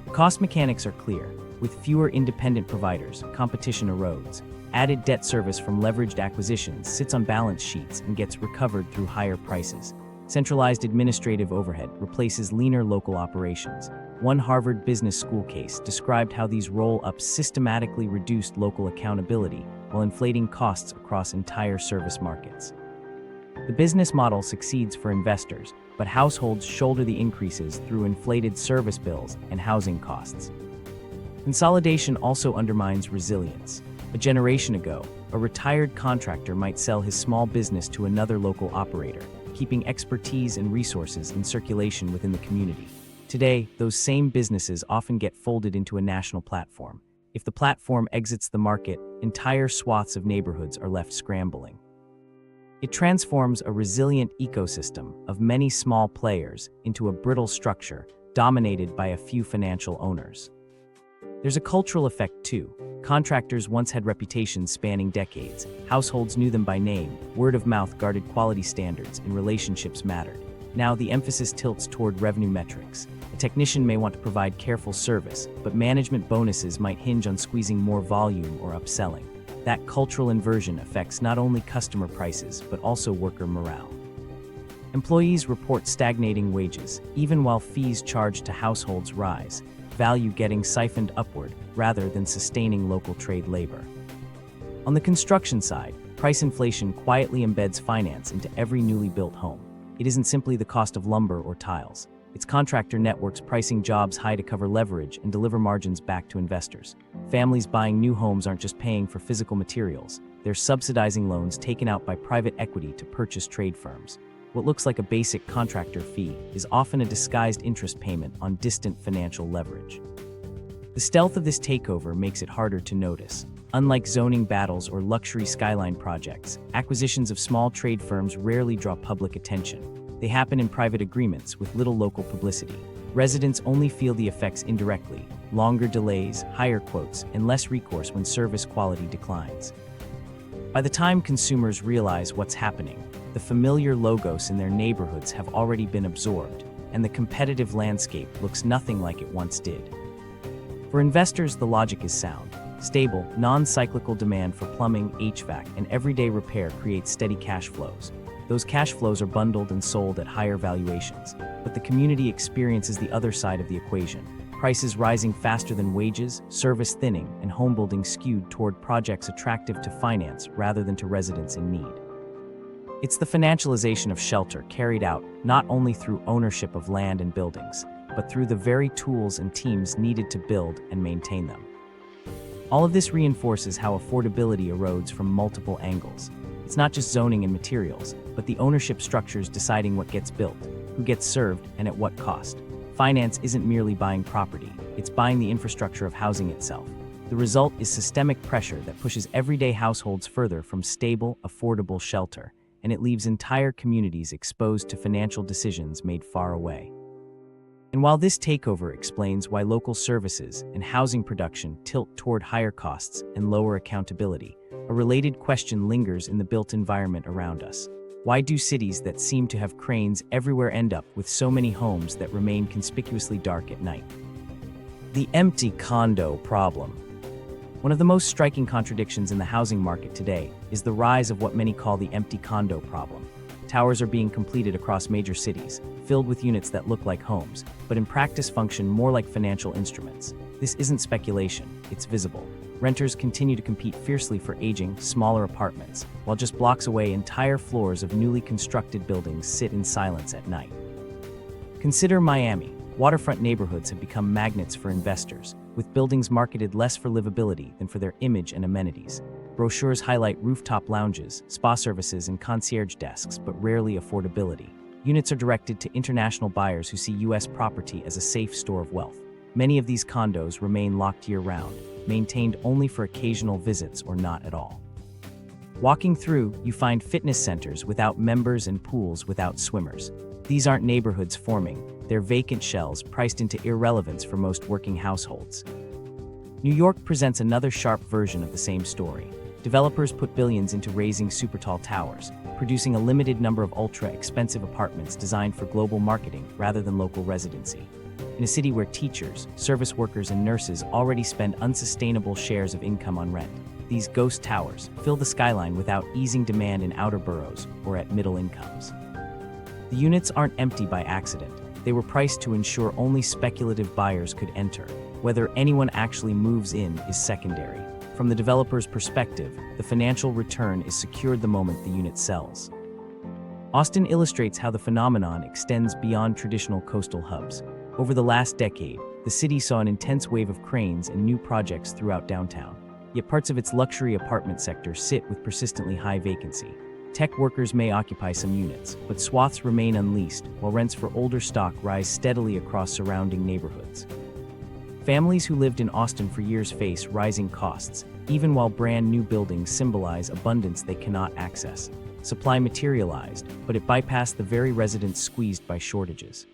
The cost mechanics are clear. With fewer independent providers, competition erodes. Added debt service from leveraged acquisitions sits on balance sheets and gets recovered through higher prices. Centralized administrative overhead replaces leaner local operations. One Harvard Business School case described how these roll-ups systematically reduced local accountability while inflating costs across entire service markets. The business model succeeds for investors, but households shoulder the increases through inflated service bills and housing costs. Consolidation also undermines resilience. A generation ago, a retired contractor might sell his small business to another local operator, keeping expertise and resources in circulation within the community. Today, those same businesses often get folded into a national platform. If the platform exits the market, entire swaths of neighborhoods are left scrambling. It transforms a resilient ecosystem of many small players into a brittle structure dominated by a few financial owners. There's a cultural effect too. Contractors once had reputations spanning decades. Households knew them by name. Word of mouth guarded quality standards, and relationships mattered. Now the emphasis tilts toward revenue metrics. A technician may want to provide careful service, but management bonuses might hinge on squeezing more volume or upselling. That cultural inversion affects not only customer prices, but also worker morale. Employees report stagnating wages, even while fees charged to households rise, value getting siphoned upward rather than sustaining local trade labor. On the construction side, price inflation quietly embeds finance into every newly built home. It isn't simply the cost of lumber or tiles. It's contractor networks pricing jobs high to cover leverage and deliver margins back to investors. Families buying new homes aren't just paying for physical materials. They're subsidizing loans taken out by private equity to purchase trade firms. What looks like a basic contractor fee is often a disguised interest payment on distant financial leverage. The stealth of this takeover makes it harder to notice. Unlike zoning battles or luxury skyline projects, acquisitions of small trade firms rarely draw public attention. They happen in private agreements with little local publicity. Residents only feel the effects indirectly: longer delays, higher quotes, and less recourse when service quality declines. By the time consumers realize what's happening, the familiar logos in their neighborhoods have already been absorbed, and the competitive landscape looks nothing like it once did. For investors, the logic is sound. Stable, non-cyclical demand for plumbing, HVAC, and everyday repair creates steady cash flows. Those cash flows are bundled and sold at higher valuations, but the community experiences the other side of the equation. Prices rising faster than wages, service thinning, and homebuilding skewed toward projects attractive to finance rather than to residents in need. It's the financialization of shelter carried out not only through ownership of land and buildings, but through the very tools and teams needed to build and maintain them. All of this reinforces how affordability erodes from multiple angles. It's not just zoning and materials, but the ownership structures deciding what gets built, who gets served, and at what cost. Finance isn't merely buying property, it's buying the infrastructure of housing itself. The result is systemic pressure that pushes everyday households further from stable, affordable shelter, and it leaves entire communities exposed to financial decisions made far away. And while this takeover explains why local services and housing production tilt toward higher costs and lower accountability, a related question lingers in the built environment around us. Why do cities that seem to have cranes everywhere end up with so many homes that remain conspicuously dark at night? The empty condo problem. One of the most striking contradictions in the housing market today is the rise of what many call the empty condo problem. Towers are being completed across major cities, filled with units that look like homes, but in practice function more like financial instruments. This isn't speculation, it's visible. Renters continue to compete fiercely for aging, smaller apartments, while just blocks away entire floors of newly constructed buildings sit in silence at night. Consider Miami. Waterfront neighborhoods have become magnets for investors, with buildings marketed less for livability than for their image and amenities. Brochures highlight rooftop lounges, spa services, and concierge desks, but rarely affordability. Units are directed to international buyers who see U.S. property as a safe store of wealth. Many of these condos remain locked year-round, maintained only for occasional visits or not at all. Walking through, you find fitness centers without members and pools without swimmers. These aren't neighborhoods forming, they're vacant shells priced into irrelevance for most working households. New York presents another sharp version of the same story. Developers put billions into raising super-tall towers, producing a limited number of ultra-expensive apartments designed for global marketing rather than local residency. In a city where teachers, service workers, and nurses already spend unsustainable shares of income on rent, these ghost towers fill the skyline without easing demand in outer boroughs or at middle incomes. The units aren't empty by accident. They were priced to ensure only speculative buyers could enter. Whether anyone actually moves in is secondary. From the developer's perspective, the financial return is secured the moment the unit sells. Austin illustrates how the phenomenon extends beyond traditional coastal hubs. Over the last decade, the city saw an intense wave of cranes and new projects throughout downtown. Yet parts of its luxury apartment sector sit with persistently high vacancy. Tech workers may occupy some units, but swaths remain unleased, while rents for older stock rise steadily across surrounding neighborhoods. Families who lived in Austin for years face rising costs, even while brand new buildings symbolize abundance they cannot access. supply materialized, but it bypassed the very residents squeezed by shortages.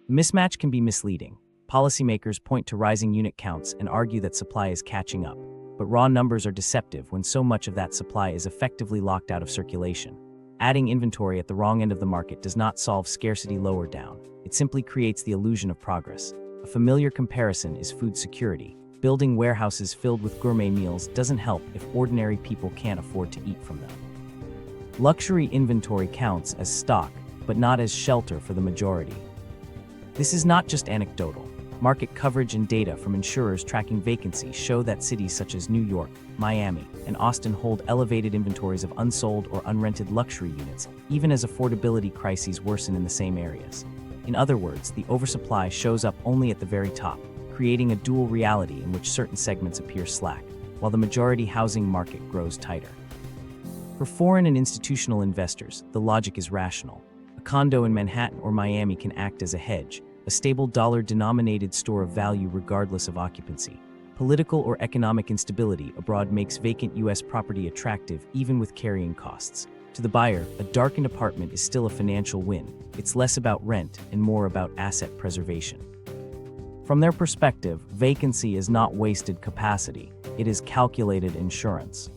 The mismatch can be misleading. Policymakers point to rising unit counts and argue that supply is catching up, but raw numbers are deceptive when so much of that supply is effectively locked out of circulation. Adding inventory at the wrong end of the market does not solve scarcity lower down. It simply creates the illusion of progress. A familiar comparison is food security. Building warehouses filled with gourmet meals doesn't help if ordinary people can't afford to eat from them. Luxury inventory counts as stock, but not as shelter for the majority. This is not just anecdotal. Market coverage and data from insurers tracking vacancy show that cities such as New York, Miami, and Austin hold elevated inventories of unsold or unrented luxury units, even as affordability crises worsen in the same areas. In other words, the oversupply shows up only at the very top, creating a dual reality in which certain segments appear slack, while the majority housing market grows tighter. For foreign and institutional investors, the logic is rational. A condo in Manhattan or Miami can act as a hedge, a stable dollar-denominated store of value regardless of occupancy. Political or economic instability abroad makes vacant U.S. property attractive even with carrying costs. To the buyer, a darkened apartment is still a financial win. It's less about rent and more about asset preservation. From their perspective, vacancy is not wasted capacity, it is calculated insurance.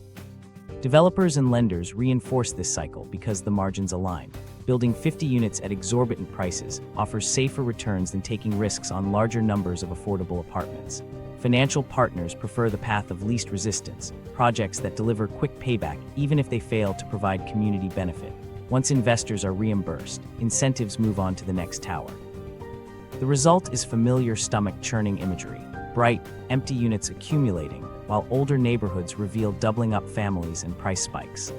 Developers and lenders reinforce this cycle because the margins align. Building 50 units at exorbitant prices offers safer returns than taking risks on larger numbers of affordable apartments. Financial partners prefer the path of least resistance, projects that deliver quick payback even if they fail to provide community benefit. Once investors are reimbursed, incentives move on to the next tower. The result is familiar stomach-churning imagery, bright, empty units accumulating, while older neighborhoods reveal doubling up families and price spikes.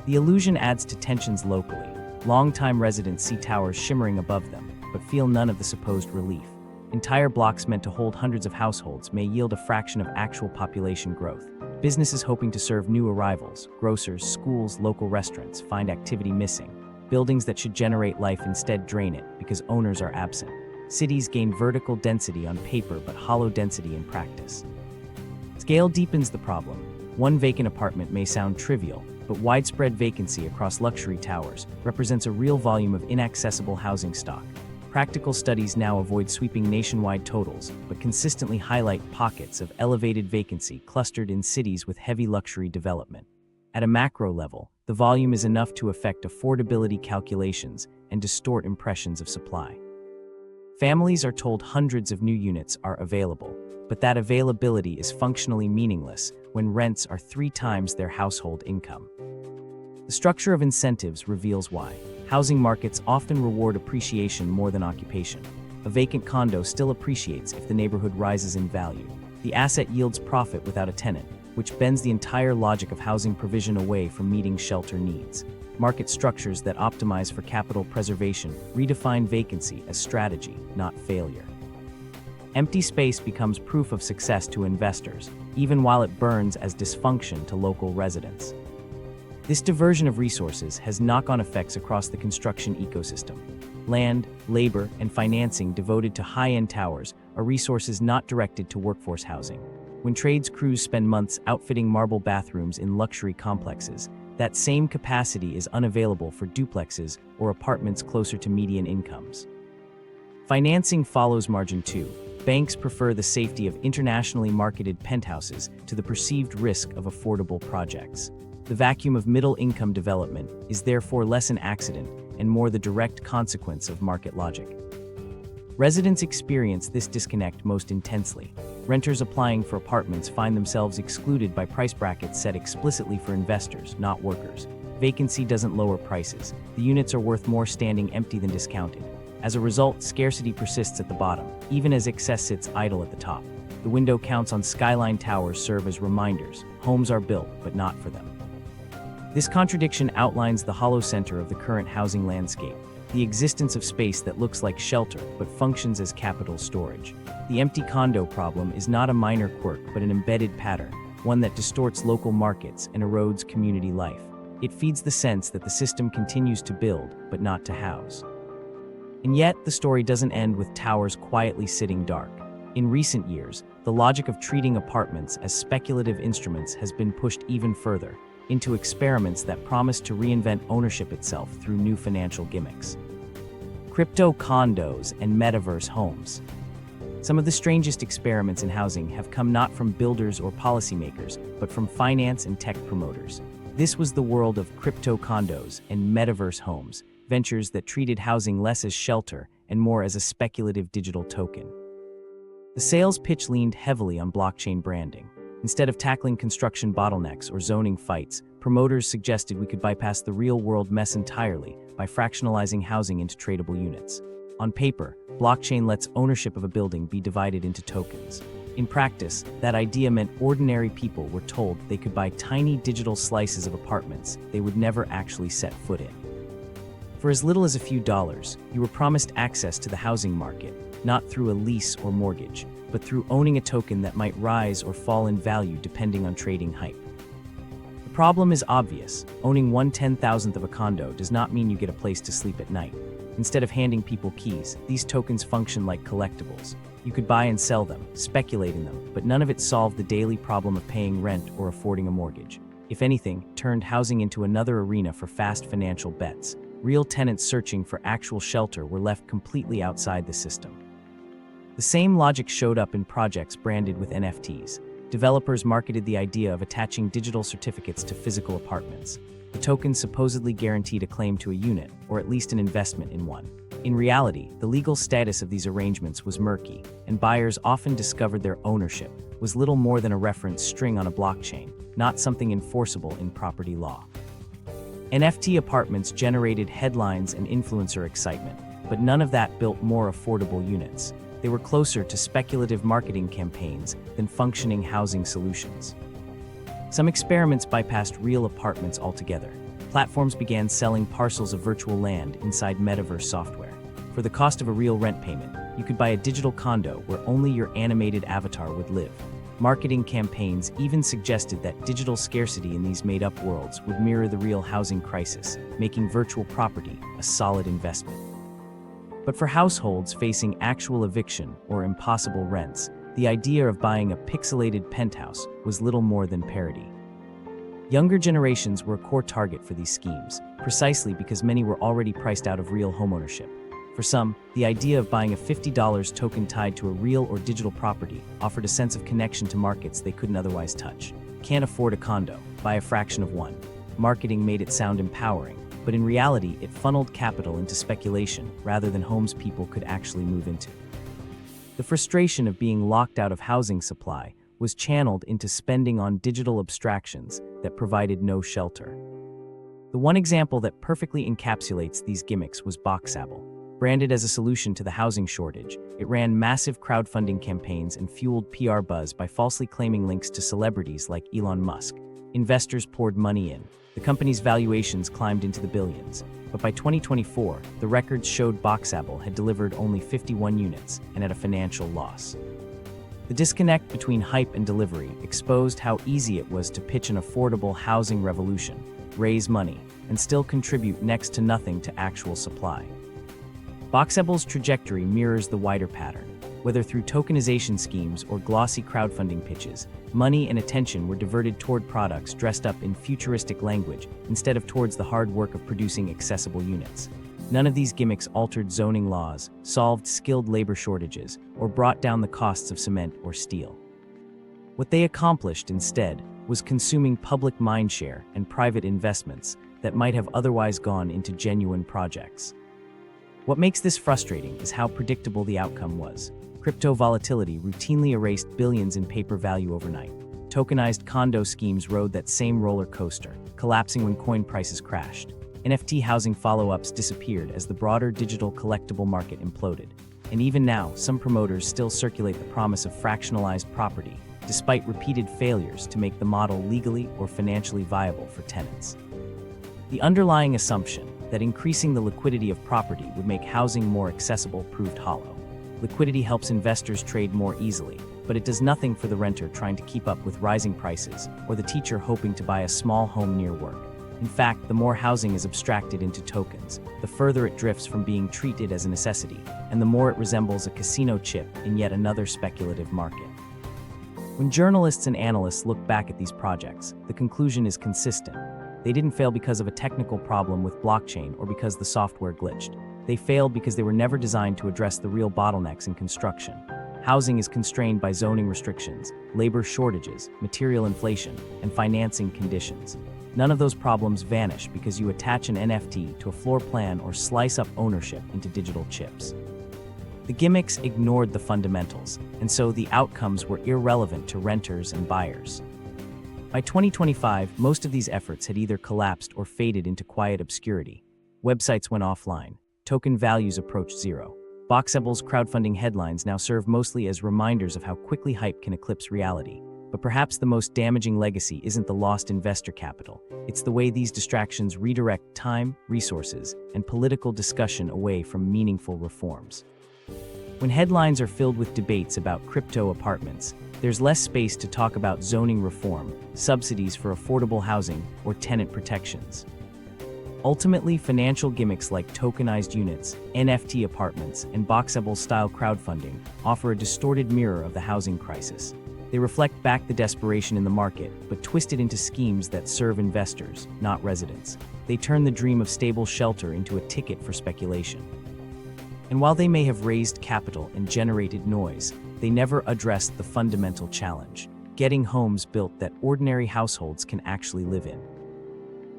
The illusion adds to tensions locally. Longtime residents see towers shimmering above them, but feel none of the supposed relief. Entire blocks meant to hold hundreds of households may yield a fraction of actual population growth. Businesses hoping to serve new arrivals, grocers, schools, local restaurants, find activity missing. Buildings that should generate life instead drain it because owners are absent. Cities gain vertical density on paper but hollow density in practice. Scale deepens the problem. One vacant apartment may sound trivial, but widespread vacancy across luxury towers represents a real volume of inaccessible housing stock. Practical studies now avoid sweeping nationwide totals, but consistently highlight pockets of elevated vacancy clustered in cities with heavy luxury development. At a macro level, the volume is enough to affect affordability calculations and distort impressions of supply. Families are told hundreds of new units are available, but that availability is functionally meaningless when rents are 3 times their household income. The structure of incentives reveals why. Housing markets often reward appreciation more than occupation. A vacant condo still appreciates if the neighborhood rises in value. The asset yields profit without a tenant, which bends the entire logic of housing provision away from meeting shelter needs. Market structures that optimize for capital preservation redefine vacancy as strategy, not failure. Empty space becomes proof of success to investors, even while it burns as dysfunction to local residents. This diversion of resources has knock-on effects across the construction ecosystem. Land, labor, and financing devoted to high-end towers are resources not directed to workforce housing. When trades crews spend months outfitting marble bathrooms in luxury complexes, that same capacity is unavailable for duplexes or apartments closer to median incomes. Financing follows margin too. Banks prefer the safety of internationally marketed penthouses to the perceived risk of affordable projects. The vacuum of middle-income development is therefore less an accident and more the direct consequence of market logic. Residents experience this disconnect most intensely. Renters applying for apartments find themselves excluded by price brackets set explicitly for investors, not workers. Vacancy doesn't lower prices. The units are worth more standing empty than discounted. As a result, scarcity persists at the bottom, even as excess sits idle at the top. The window counts on skyline towers serve as reminders. Homes are built, but not for them. This contradiction outlines the hollow center of the current housing landscape, the existence of space that looks like shelter but functions as capital storage. The empty condo problem is not a minor quirk but an embedded pattern, one that distorts local markets and erodes community life. It feeds the sense that the system continues to build but not to house. And yet, the story doesn't end with towers quietly sitting dark. In recent years, the logic of treating apartments as speculative instruments has been pushed even further. into experiments that promised to reinvent ownership itself through new financial gimmicks. Crypto condos and metaverse homes. Some of the strangest experiments in housing have come not from builders or policymakers, but from finance and tech promoters. This was the world of crypto condos and metaverse homes, ventures that treated housing less as shelter and more as a speculative digital token. The sales pitch leaned heavily on blockchain branding. Instead of tackling construction bottlenecks or zoning fights, promoters suggested we could bypass the real-world mess entirely by fractionalizing housing into tradable units. On paper, blockchain lets ownership of a building be divided into tokens. In practice, that idea meant ordinary people were told they could buy tiny digital slices of apartments they would never actually set foot in. For as little as a few dollars, you were promised access to the housing market, not through a lease or mortgage, but through owning a token that might rise or fall in value depending on trading hype. The problem is obvious. Owning 1/10,000th of a condo does not mean you get a place to sleep at night. Instead of handing people keys, these tokens function like collectibles. You could buy and sell them, speculate in them, but none of it solved the daily problem of paying rent or affording a mortgage. If anything, turned housing into another arena for fast financial bets. Real tenants searching for actual shelter were left completely outside the system. The same logic showed up in projects branded with NFTs. Developers marketed the idea of attaching digital certificates to physical apartments. The tokens supposedly guaranteed a claim to a unit, or at least an investment in one. In reality, the legal status of these arrangements was murky, and buyers often discovered their ownership was little more than a reference string on a blockchain, not something enforceable in property law. NFT apartments generated headlines and influencer excitement, but none of that built more affordable units. They were closer to speculative marketing campaigns than functioning housing solutions. Some experiments bypassed real apartments altogether. Platforms began selling parcels of virtual land inside metaverse software. For the cost of a real rent payment, you could buy a digital condo where only your animated avatar would live. Marketing campaigns even suggested that digital scarcity in these made-up worlds would mirror the real housing crisis, making virtual property a solid investment. But for households facing actual eviction or impossible rents, the idea of buying a pixelated penthouse was little more than parody. Younger generations were a core target for these schemes, precisely because many were already priced out of real homeownership. For some, the idea of buying a $50 token tied to a real or digital property offered a sense of connection to markets they couldn't otherwise touch. Can't afford a condo? Buy a fraction of one. Marketing made it sound empowering, but in reality, it funneled capital into speculation rather than homes people could actually move into. The frustration of being locked out of housing supply was channeled into spending on digital abstractions that provided no shelter. The one example that perfectly encapsulates these gimmicks was Boxable. Branded as a solution to the housing shortage, it ran massive crowdfunding campaigns and fueled PR buzz by falsely claiming links to celebrities like Elon Musk. Investors poured money in. The company's valuations climbed into the billions. But by 2024, the records showed Boxable had delivered only 51 units and at a financial loss. The disconnect between hype and delivery exposed how easy it was to pitch an affordable housing revolution, raise money, and still contribute next to nothing to actual supply. Boxable's trajectory mirrors the wider pattern. Whether through tokenization schemes or glossy crowdfunding pitches, money and attention were diverted toward products dressed up in futuristic language instead of towards the hard work of producing accessible units. None of these gimmicks altered zoning laws, solved skilled labor shortages, or brought down the costs of cement or steel. What they accomplished instead was consuming public mindshare and private investments that might have otherwise gone into genuine projects. What makes this frustrating is how predictable the outcome was. Crypto volatility routinely erased billions in paper value overnight. Tokenized condo schemes rode that same roller coaster, collapsing when coin prices crashed. NFT housing follow-ups disappeared as the broader digital collectible market imploded. And even now, some promoters still circulate the promise of fractionalized property, despite repeated failures to make the model legally or financially viable for tenants. The underlying assumption that increasing the liquidity of property would make housing more accessible proved hollow. Liquidity helps investors trade more easily, but it does nothing for the renter trying to keep up with rising prices or the teacher hoping to buy a small home near work. In fact, the more housing is abstracted into tokens, the further it drifts from being treated as a necessity, and the more it resembles a casino chip in yet another speculative market. When journalists and analysts look back at these projects, the conclusion is consistent. They didn't fail because of a technical problem with blockchain or because the software glitched. They failed because they were never designed to address the real bottlenecks in construction. Housing is constrained by zoning restrictions, labor shortages, material inflation, and financing conditions. None of those problems vanish because you attach an NFT to a floor plan or slice up ownership into digital chips. The gimmicks ignored the fundamentals, and so the outcomes were irrelevant to renters and buyers. By 2025, most of these efforts had either collapsed or faded into quiet obscurity. Websites went offline. Token values approached zero. Boxeble's crowdfunding headlines now serve mostly as reminders of how quickly hype can eclipse reality. But perhaps the most damaging legacy isn't the lost investor capital. It's the way these distractions redirect time, resources, and political discussion away from meaningful reforms. When headlines are filled with debates about crypto apartments, there's less space to talk about zoning reform, subsidies for affordable housing, or tenant protections. Ultimately, financial gimmicks like tokenized units, NFT apartments, and Boxable-style crowdfunding offer a distorted mirror of the housing crisis. They reflect back the desperation in the market, but twist it into schemes that serve investors, not residents. They turn the dream of stable shelter into a ticket for speculation. And while they may have raised capital and generated noise, they never addressed the fundamental challenge: getting homes built that ordinary households can actually live in.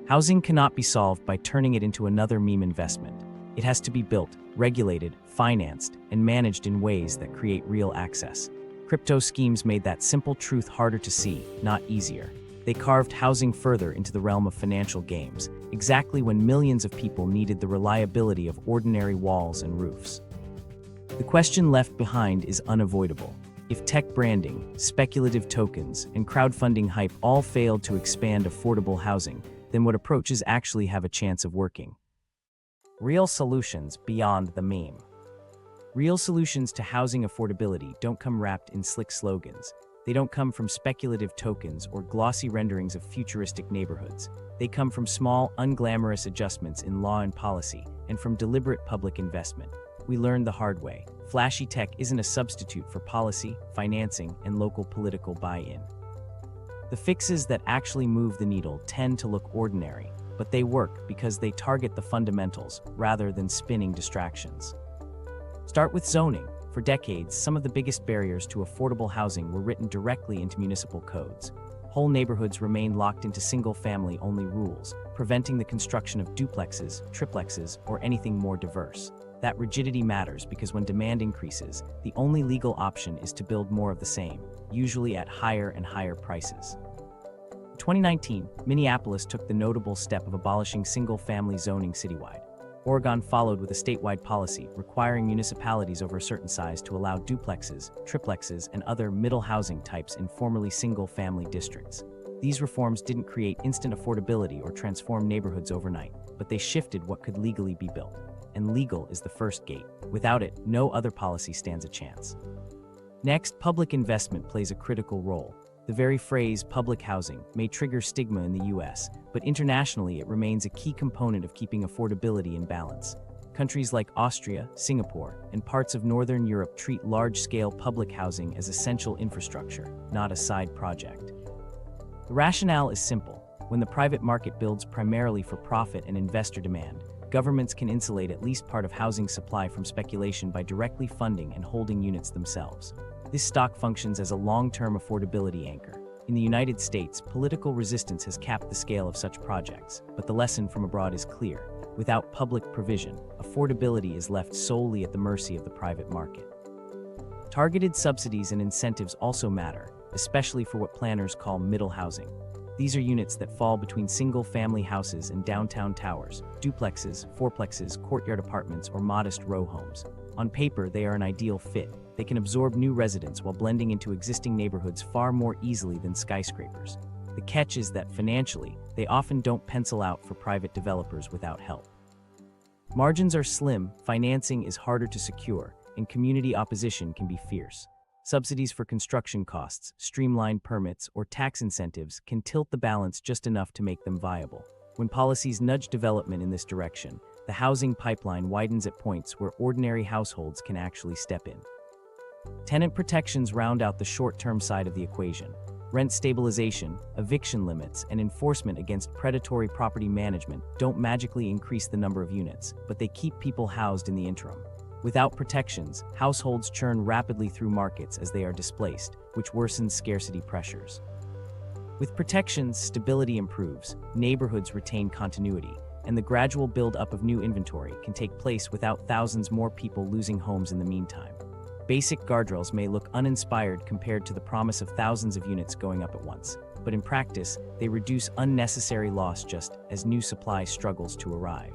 Housing cannot be solved by turning it into another meme investment. It has to be built, regulated, financed, and managed in ways that create real access. Crypto schemes made that simple truth harder to see, not easier. They carved housing further into the realm of financial games, exactly when millions of people needed the reliability of ordinary walls and roofs. The question left behind is unavoidable. If tech branding, speculative tokens, and crowdfunding hype all failed to expand affordable housing, then what approaches actually have a chance of working? Real solutions beyond the meme. Real solutions to housing affordability don't come wrapped in slick slogans. They don't come from speculative tokens or glossy renderings of futuristic neighborhoods. They come from small, unglamorous adjustments in law and policy, and from deliberate public investment. We learned the hard way. Flashy tech isn't a substitute for policy, financing, and local political buy-in. The fixes that actually move the needle tend to look ordinary, but they work because they target the fundamentals rather than spinning distractions. Start with zoning. For decades, some of the biggest barriers to affordable housing were written directly into municipal codes. Whole neighborhoods remained locked into single-family-only rules, preventing the construction of duplexes, triplexes, or anything more diverse. That rigidity matters because when demand increases, the only legal option is to build more of the same, usually at higher and higher prices. In 2019, Minneapolis took the notable step of abolishing single-family zoning citywide. Oregon followed with a statewide policy requiring municipalities over a certain size to allow duplexes, triplexes, and other middle housing types in formerly single-family districts. These reforms didn't create instant affordability or transform neighborhoods overnight, but they shifted what could legally be built. And legal is the first gate. Without it, no other policy stands a chance. Next, public investment plays a critical role. The very phrase public housing may trigger stigma in the US, but internationally it remains a key component of keeping affordability in balance. Countries like Austria, Singapore, and parts of Northern Europe treat large-scale public housing as essential infrastructure, not a side project. The rationale is simple. When the private market builds primarily for profit and investor demand, governments can insulate at least part of housing supply from speculation by directly funding and holding units themselves. This stock functions as a long-term affordability anchor. In the United States, political resistance has capped the scale of such projects, but the lesson from abroad is clear. Without public provision, affordability is left solely at the mercy of the private market. Targeted subsidies and incentives also matter, especially for what planners call middle housing. These are units that fall between single-family houses and downtown towers, duplexes, fourplexes, courtyard apartments, or modest row homes. On paper, they are an ideal fit. They can absorb new residents while blending into existing neighborhoods far more easily than skyscrapers. The catch is that financially, they often don't pencil out for private developers without help. Margins are slim, financing is harder to secure, and community opposition can be fierce. Subsidies for construction costs, streamlined permits, or tax incentives can tilt the balance just enough to make them viable. When policies nudge development in this direction, the housing pipeline widens at points where ordinary households can actually step in. Tenant protections round out the short-term side of the equation. Rent stabilization, eviction limits, and enforcement against predatory property management don't magically increase the number of units, but they keep people housed in the interim. Without protections, households churn rapidly through markets as they are displaced, which worsens scarcity pressures. With protections, stability improves, neighborhoods retain continuity, and the gradual build-up of new inventory can take place without thousands more people losing homes in the meantime. Basic guardrails may look uninspired compared to the promise of thousands of units going up at once, but in practice, they reduce unnecessary loss just as new supply struggles to arrive.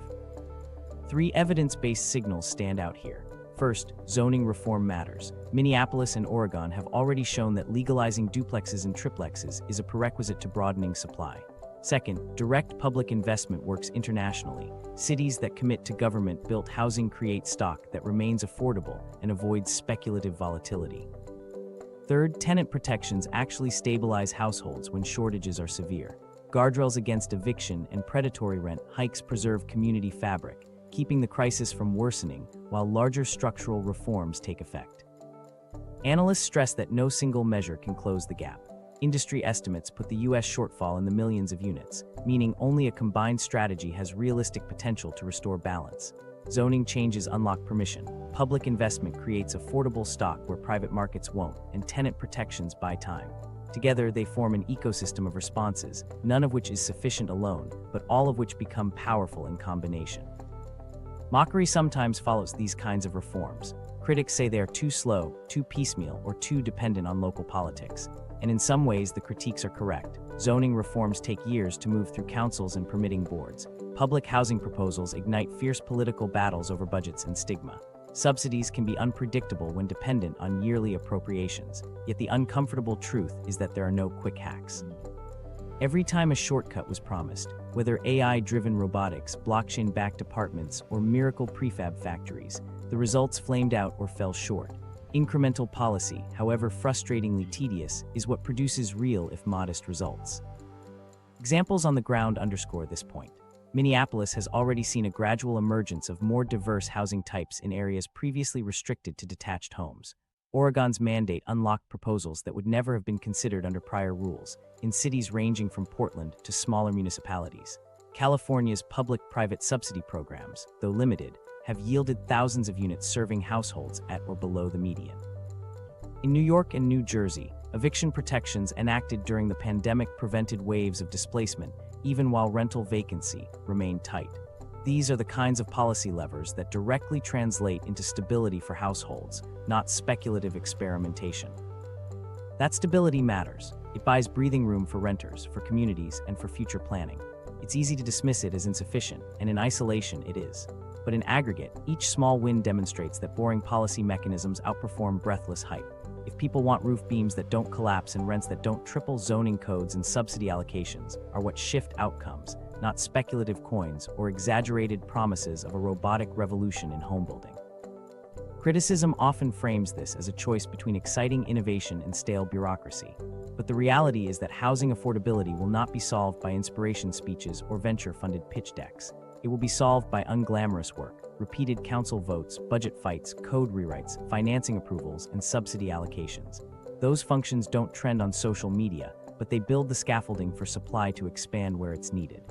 3 evidence-based signals stand out here. First, zoning reform matters. Minneapolis and Oregon have already shown that legalizing duplexes and triplexes is a prerequisite to broadening supply. Second, direct public investment works internationally. Cities that commit to government-built housing create stock that remains affordable and avoids speculative volatility. Third, tenant protections actually stabilize households when shortages are severe. Guardrails against eviction and predatory rent hikes preserve community fabric, keeping the crisis from worsening while larger structural reforms take effect. Analysts stress that no single measure can close the gap. Industry estimates put the U.S. shortfall in the millions of units, meaning only a combined strategy has realistic potential to restore balance. Zoning changes unlock permission, public investment creates affordable stock where private markets won't, and tenant protections buy time. Together, they form an ecosystem of responses, none of which is sufficient alone, but all of which become powerful in combination. Mockery sometimes follows these kinds of reforms. Critics say they are too slow, too piecemeal, or too dependent on local politics. And in some ways, the critiques are correct. Zoning reforms take years to move through councils and permitting boards. Public housing proposals ignite fierce political battles over budgets and stigma. Subsidies can be unpredictable when dependent on yearly appropriations, yet the uncomfortable truth is that there are no quick hacks. Every time a shortcut was promised, whether AI-driven robotics, blockchain-backed apartments, or miracle prefab factories, the results flamed out or fell short. Incremental policy, however frustratingly tedious, is what produces real if modest results. Examples on the ground underscore this point. Minneapolis has already seen a gradual emergence of more diverse housing types in areas previously restricted to detached homes. Oregon's mandate unlocked proposals that would never have been considered under prior rules, in cities ranging from Portland to smaller municipalities. California's public-private subsidy programs, though limited, have yielded thousands of units serving households at or below the median. In New York and New Jersey, eviction protections enacted during the pandemic prevented waves of displacement, even while rental vacancy remained tight. These are the kinds of policy levers that directly translate into stability for households, not speculative experimentation. That stability matters. It buys breathing room for renters, for communities, and for future planning. It's easy to dismiss it as insufficient, and in isolation it is. But in aggregate, each small win demonstrates that boring policy mechanisms outperform breathless hype. If people want roof beams that don't collapse and rents that don't triple, zoning codes and subsidy allocations are what shift outcomes, not speculative coins or exaggerated promises of a robotic revolution in homebuilding. Criticism often frames this as a choice between exciting innovation and stale bureaucracy. But the reality is that housing affordability will not be solved by inspiration speeches or venture-funded pitch decks. It will be solved by unglamorous work, repeated council votes, budget fights, code rewrites, financing approvals, and subsidy allocations. Those functions don't trend on social media, but they build the scaffolding for supply to expand where it's needed.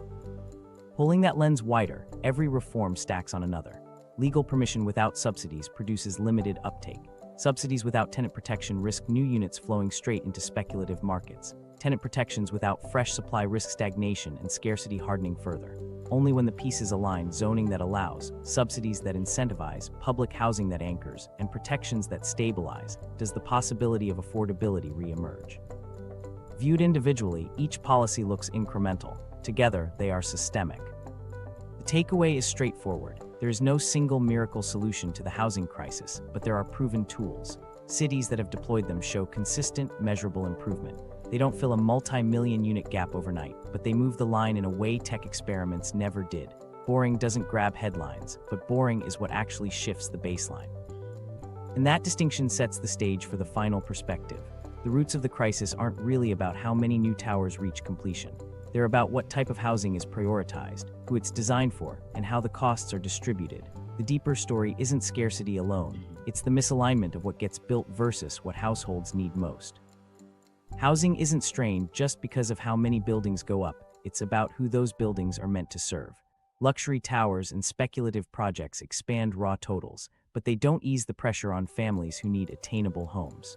Pulling that lens wider, every reform stacks on another. Legal permission without subsidies produces limited uptake. Subsidies without tenant protection risk new units flowing straight into speculative markets. Tenant protections without fresh supply risk stagnation and scarcity hardening further. Only when the pieces align, zoning that allows, subsidies that incentivize, public housing that anchors, and protections that stabilize, does the possibility of affordability re-emerge. Viewed individually, each policy looks incremental. Together, they are systemic. The takeaway is straightforward. There is no single miracle solution to the housing crisis, but there are proven tools. Cities that have deployed them show consistent, measurable improvement. They don't fill a multi-million unit gap overnight, but they move the line in a way tech experiments never did. Boring doesn't grab headlines, but boring is what actually shifts the baseline. And that distinction sets the stage for the final perspective. The roots of the crisis aren't really about how many new towers reach completion. They're about what type of housing is prioritized, who it's designed for, and how the costs are distributed. The deeper story isn't scarcity alone, it's the misalignment of what gets built versus what households need most. Housing isn't strained just because of how many buildings go up, it's about who those buildings are meant to serve. Luxury towers and speculative projects expand raw totals, but they don't ease the pressure on families who need attainable homes.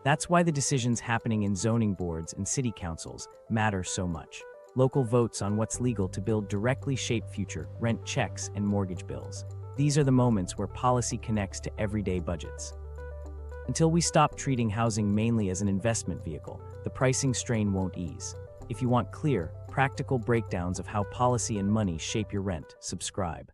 That's why the decisions happening in zoning boards and city councils matter so much. Local votes on what's legal to build directly shape future rent checks and mortgage bills. These are the moments where policy connects to everyday budgets. Until we stop treating housing mainly as an investment vehicle, the pricing strain won't ease. If you want clear, practical breakdowns of how policy and money shape your rent, subscribe.